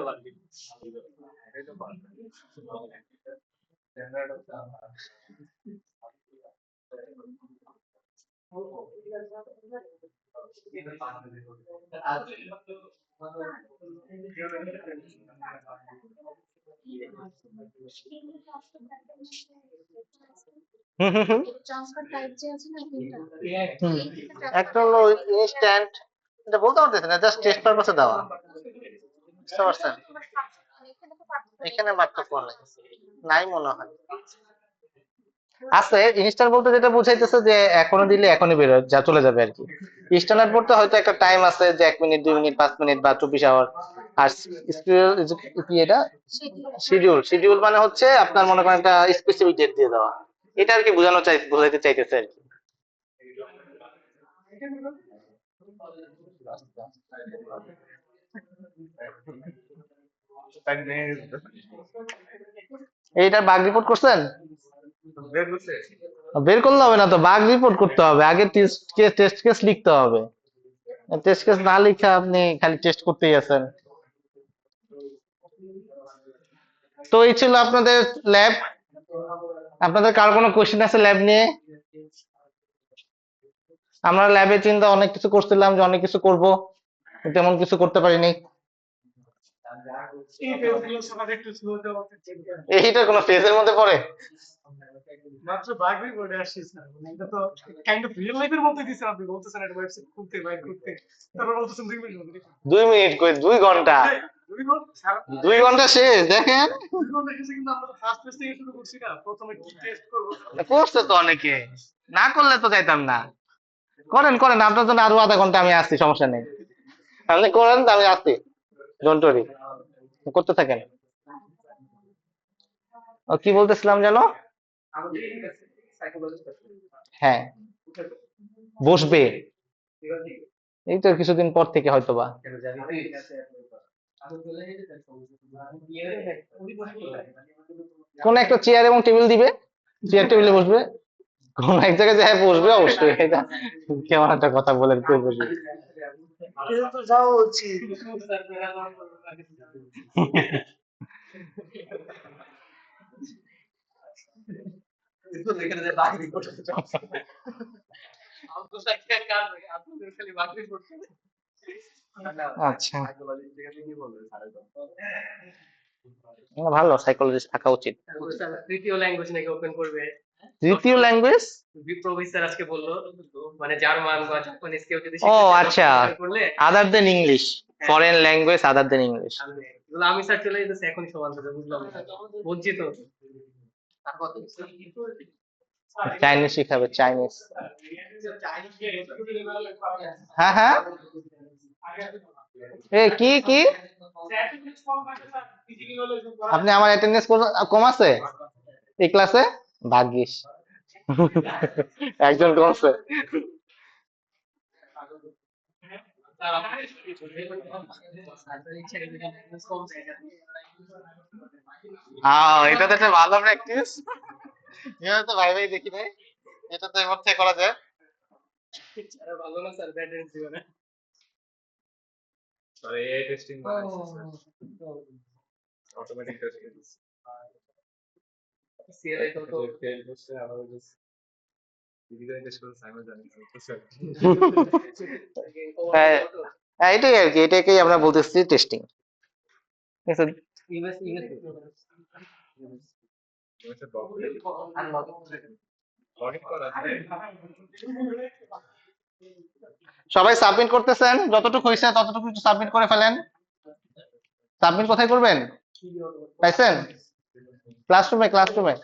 হুম হুম হুম ট্রান্সফার টাইপ যে আছে না তিনটা, হুম। তিনটা একটা হলো ইনস্ট্যান্ট, এটা বলতে পারতেছি না, জাস্ট টেস্ট পারপাসে দেওয়া, বুঝতে পারছেন? এখানে তো পার্থক্য নেই। এখানে পার্থক্য নাই, নাই মনে হয়। আছে, ইনস্ট্যান্ট বলতে যেটা বুঝাইতেছে যে এখনো দিলে এখনই বের হয়ে যা চলে যাবে আর কি। স্ট্যান্ডার্ড পড়তে হয়তো একটা টাইম আছে, যে 1 মিনিট 2 মিনিট 5 মিনিট বা 24 আওয়ার। আর কি এটা শিডিউল, শিডিউল মানে হচ্ছে আপনার মনে করেন একটা স্পেসিফিক ডেট দিয়ে দেওয়া, এটা আর কি বোঝাইতে চাইতেছে আর কি। এইটার বাগ রিপোর্ট করছেন? বের করলে হবে না তো, বাগ রিপোর্ট করতে হবে, আগে টেস্ট কেস লিখতে হবে। টেস্ট কেস না লিখে আপনি খালি টেস্ট করতেই আছেন। তো এই ছিল আপনাদের ল্যাব। আপনাদের কার কোনো কোশ্চেন আছে ল্যাব নিয়ে? আমরা ল্যাবে চিন্তা অনেক কিছু করছিলাম যে অনেক কিছু করব, তেমন কিছু করতে পারিনি। এই পেজগুলো সবার একটু স্লো যাওয়া এইটা কোনো ফেজের মধ্যে পড়ে? মাত্র বাগরি বোর্ডে আসছি স্যার, মানে এটা তো কাইন্ড অফ রিয়েল লাইফের মতো দিছে। আপনি বলতেছেন একটা ওয়েবসাইট খুলতে বাইক করতে, তারপর বলতেছেন 2 মিনিট মধ্যে 2 মিনিট কই 2 ঘন্টা? 2 ঘন্টা সারা 2 ঘন্টা শেষ দেখেন। 2 ঘন্টা গেছে, কিন্তু আমরা ফার্স্ট পেজ থেকে শুরু করছি না, প্রথমে কি টেস্ট করবো। করছে তো অনেকে, না করলে তো যাইতাম না। করেন করেন, আপনার জন্য আরো আধা ঘন্টা আমি আসছি, সমস্যা নেই। আপনি করেন তো আমি আসছি, ডোন্ট ওয়ারি, করতে থাকেন। ও কি বলতেছিলাম জানো? আমাদের সাইকোলজিস্ট হ্যাঁ, বসবে এই তো কিছুদিন পর থেকে হয়তোবা। কেন জানি আমি বলে কোন একটা চেয়ার এবং টেবিল দিবে, চেয়ার টেবিলে বসবে, কোন এক জায়গায় যায় বসবে অবশ্যই। এটা কেমন একটা কথা বলেন, কেউ বসবে? এটা তো যাওয়া উচিত। এখানে যে বাকরি করতে আমি তো সাইকেল কাজ আপনাদের খালি বাকরি করতে আচ্ছা, ভালো সাইকোলজিস্ট থাকা উচিত। তৃতীয় ল্যাঙ্গুয়েজ নাকি ওপেন করবে। তৃতীয় ল্যাঙ্গুয়েজ? প্রবীর স্যার আজকে বললো, মানে জার্মান বা জাপানিজ কেউ যদি ও শিখতে চায়, আচ্ছা, ওপেন করলে আদার দেন ইংলিশ, ফরেন ল্যাঙ্গুয়েজ আদার দেন ইংলিশ। এগুলো আমি স্যার চলে যেতেছে এখনই সমান থেকে বুঝলাম না। বঞ্চিত তার কথা চাইনিজ শিখাবে, চাইনিজ। হ্যাঁ হ্যাঁ, এ কি কি আপনি আমার অ্যাটেন্ডেন্স কম আছে এই ক্লাসে? ভাগ্যিস একজন কমছে। এটা তো একটা ভালো প্র্যাকটিস, এটা তো ভাই ভাই দেখি ভাই, এটা তো এর মধ্যে করা যায়। ভালো না স্যার, ব্যাড দিবে না। স্যার এআই টেস্টিং বানাইছে স্যার, অটোমেটিক টেস্টিং। সিএলআই তো ফেল করছে আবার জাস্ট ফিজিক্যালি টেস্ট করে সাইমন জানি তো স্যার। হ্যাঁ হ্যাঁ, এটাই আর কি, এটাকেই আমরা বলতেছি টেস্টিং। ঠিক আছে, ইউএস ইউএস এটা লগইন করা আছে। সবাই সাবমিট করতেছেন, যতটুকু হয়েছে ততটুকু একটু সাবমিট করে ফেলেন। সাবমিট কোথায় করবেন পাইছেন? ক্লাসরুমে, ক্লাসরুমে।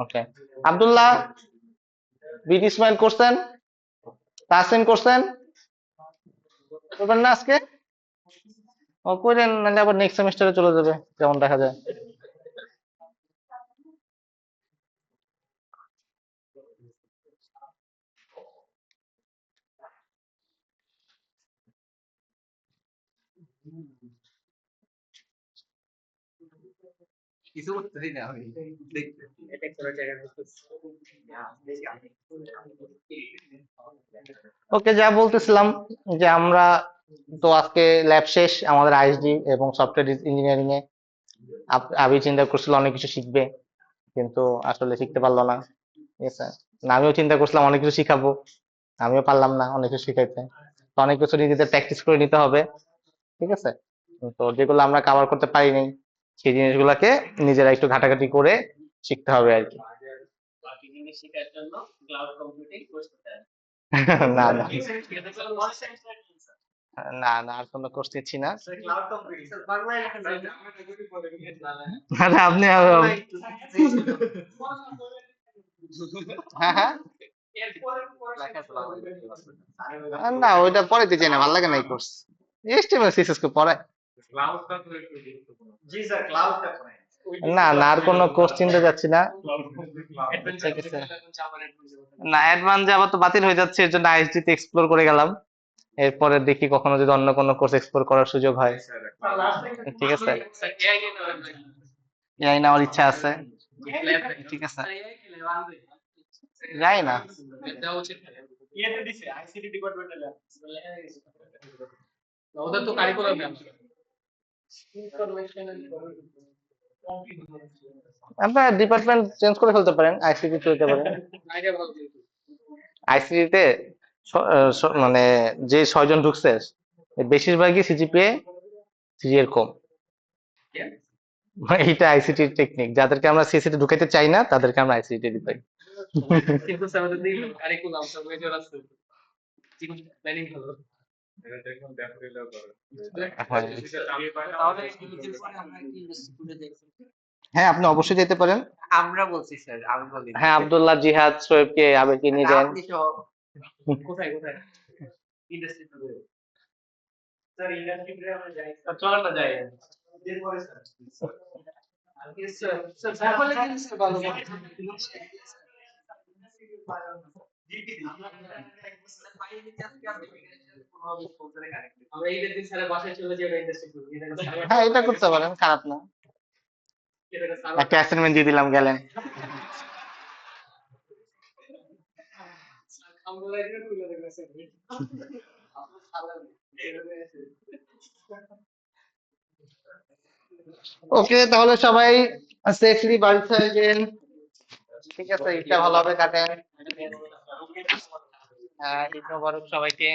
ওকে, আব্দুল্লাহ বিট ইসমাইল করছেন, তাহসিন করছেন, করবেন না আজকে? ও করেন, নাহলে আবার নেক্সট সেমিস্টারে চলে যাবে, যেমন দেখা যায়। কিছু করতেছি না আমি, দেখতে এটা করে জায়গা ওকে, যা বলতেছিলাম যে আমরা তো আজকে ল্যাব শেষ আমাদের আইএসডি এবং সফটওয়্যার ইঞ্জিনিয়ারিং এ। আবি চিন্তা করছিল অনেক কিছু শিখবে, কিন্তু আসলে শিখতে পারলো না। ঠিক আছে, না আমিও চিন্তা করছিলাম অনেক কিছু শিখাবো, আমিও পারলাম না অনেক কিছু শিখাইতে। তো অনেক কিছু নিজেদের প্র্যাকটিস করে নিতে হবে। ঠিক আছে, তো যেগুলো আমরা কভার করতে পারিনি সেই জিনিসগুলোকে নিজেরা একটু ঘাটাঘাটি করে শিখতে হবে আর কি। বাকি জিনিস শেখার জন্য ক্লাউড কম্পিউটিং কোর্স করতে হবে। না না না না, আর কোনো কোর্স নিচ্ছি না। ক্লাউড কম্পিউটিং স্যার বাংলায় আরে আপনি হ্যাঁ হ্যাঁ, না ওইটা পড়াইতে চাই না, ভালো লাগে না এই কোর্স। এইচটিএমএল সিএসএস কে পড়ায়? ক্লাউডটা তো একটু গুরুত্বপূর্ণ। জি স্যার ক্লাউডটা করে না না, আর কোনো কোর্স চিনতে যাচ্ছি না। ক্লাউড কম্পিউটিং ঠিক আছে, না অ্যাডভান্স যাওয়া তো বাতিল হয়ে যাচ্ছে, এর জন্য আইএসডি তে এক্সপ্লোর করে গেলাম। এরপরে দেখি কখনো যদি অন্য কোনো কোর্স এক্সপ্লোর করার সুযোগ হয়। ঠিক আছে, এআই নেওয়ার ইচ্ছা আছে। ঠিক আছে, যাই না। ওদের তো কারিকুলাম আপনার ডিপার্টমেন্ট চেঞ্জ করে ফেলতে পারেন, আইসিটি চলতে পারেন। আইডিয়া ভালো আইসিটিতে মানে যে 6 জন ঢুকছে বেশিরভাগই সিজিপিএ 3 এর কম। এইটা আইসিটি টেকনিক, যাদেরকে আমরা সিএসসি ঢুকাইতে চাই না তাদেরকে আমরা আইসিটি দিতে কিন্তু আমাদের দিকে কারিকুলাম সব মেজর আছে প্ল্যানিং ভালো এটা দেখুন ড্যাফোডিলও করে তাহলে নিজের পরে আমরা কি ইনস্টিটিউটে যাই? হ্যাঁ, আপনি অবশ্যই যেতে পারেন। আমরা বলছি স্যার, আমি বলি হ্যাঁ, আব্দুল্লাহ, জিহাদ, শোয়েবকে, আবেগকে নিয়ে যান। আপনি সহ কোথায় কোথায় ইন্ডাস্ট্রি স্যার ইন্ডাস্ট্রিতে আমরা যাই চল না যাই এরপরে স্যার তাহলে কিন্তু স্যার ভালো আমরা ঈদের দিন স্যারের বাসায় চলে যাই ইন্ডাস্ট্রি হ্যাঁ, এটা করতে পারেন, খারাপ না। একটা অ্যাসাইনমেন্ট দিয়ে দিলাম, গেলেন। ওকে, তাহলে সবাই সেফলি বাড়ি থাকবেন। ঠিক আছে, ঈদটা ভালোভাবে কাটেন। ঈদ মোবারক সবাইকে।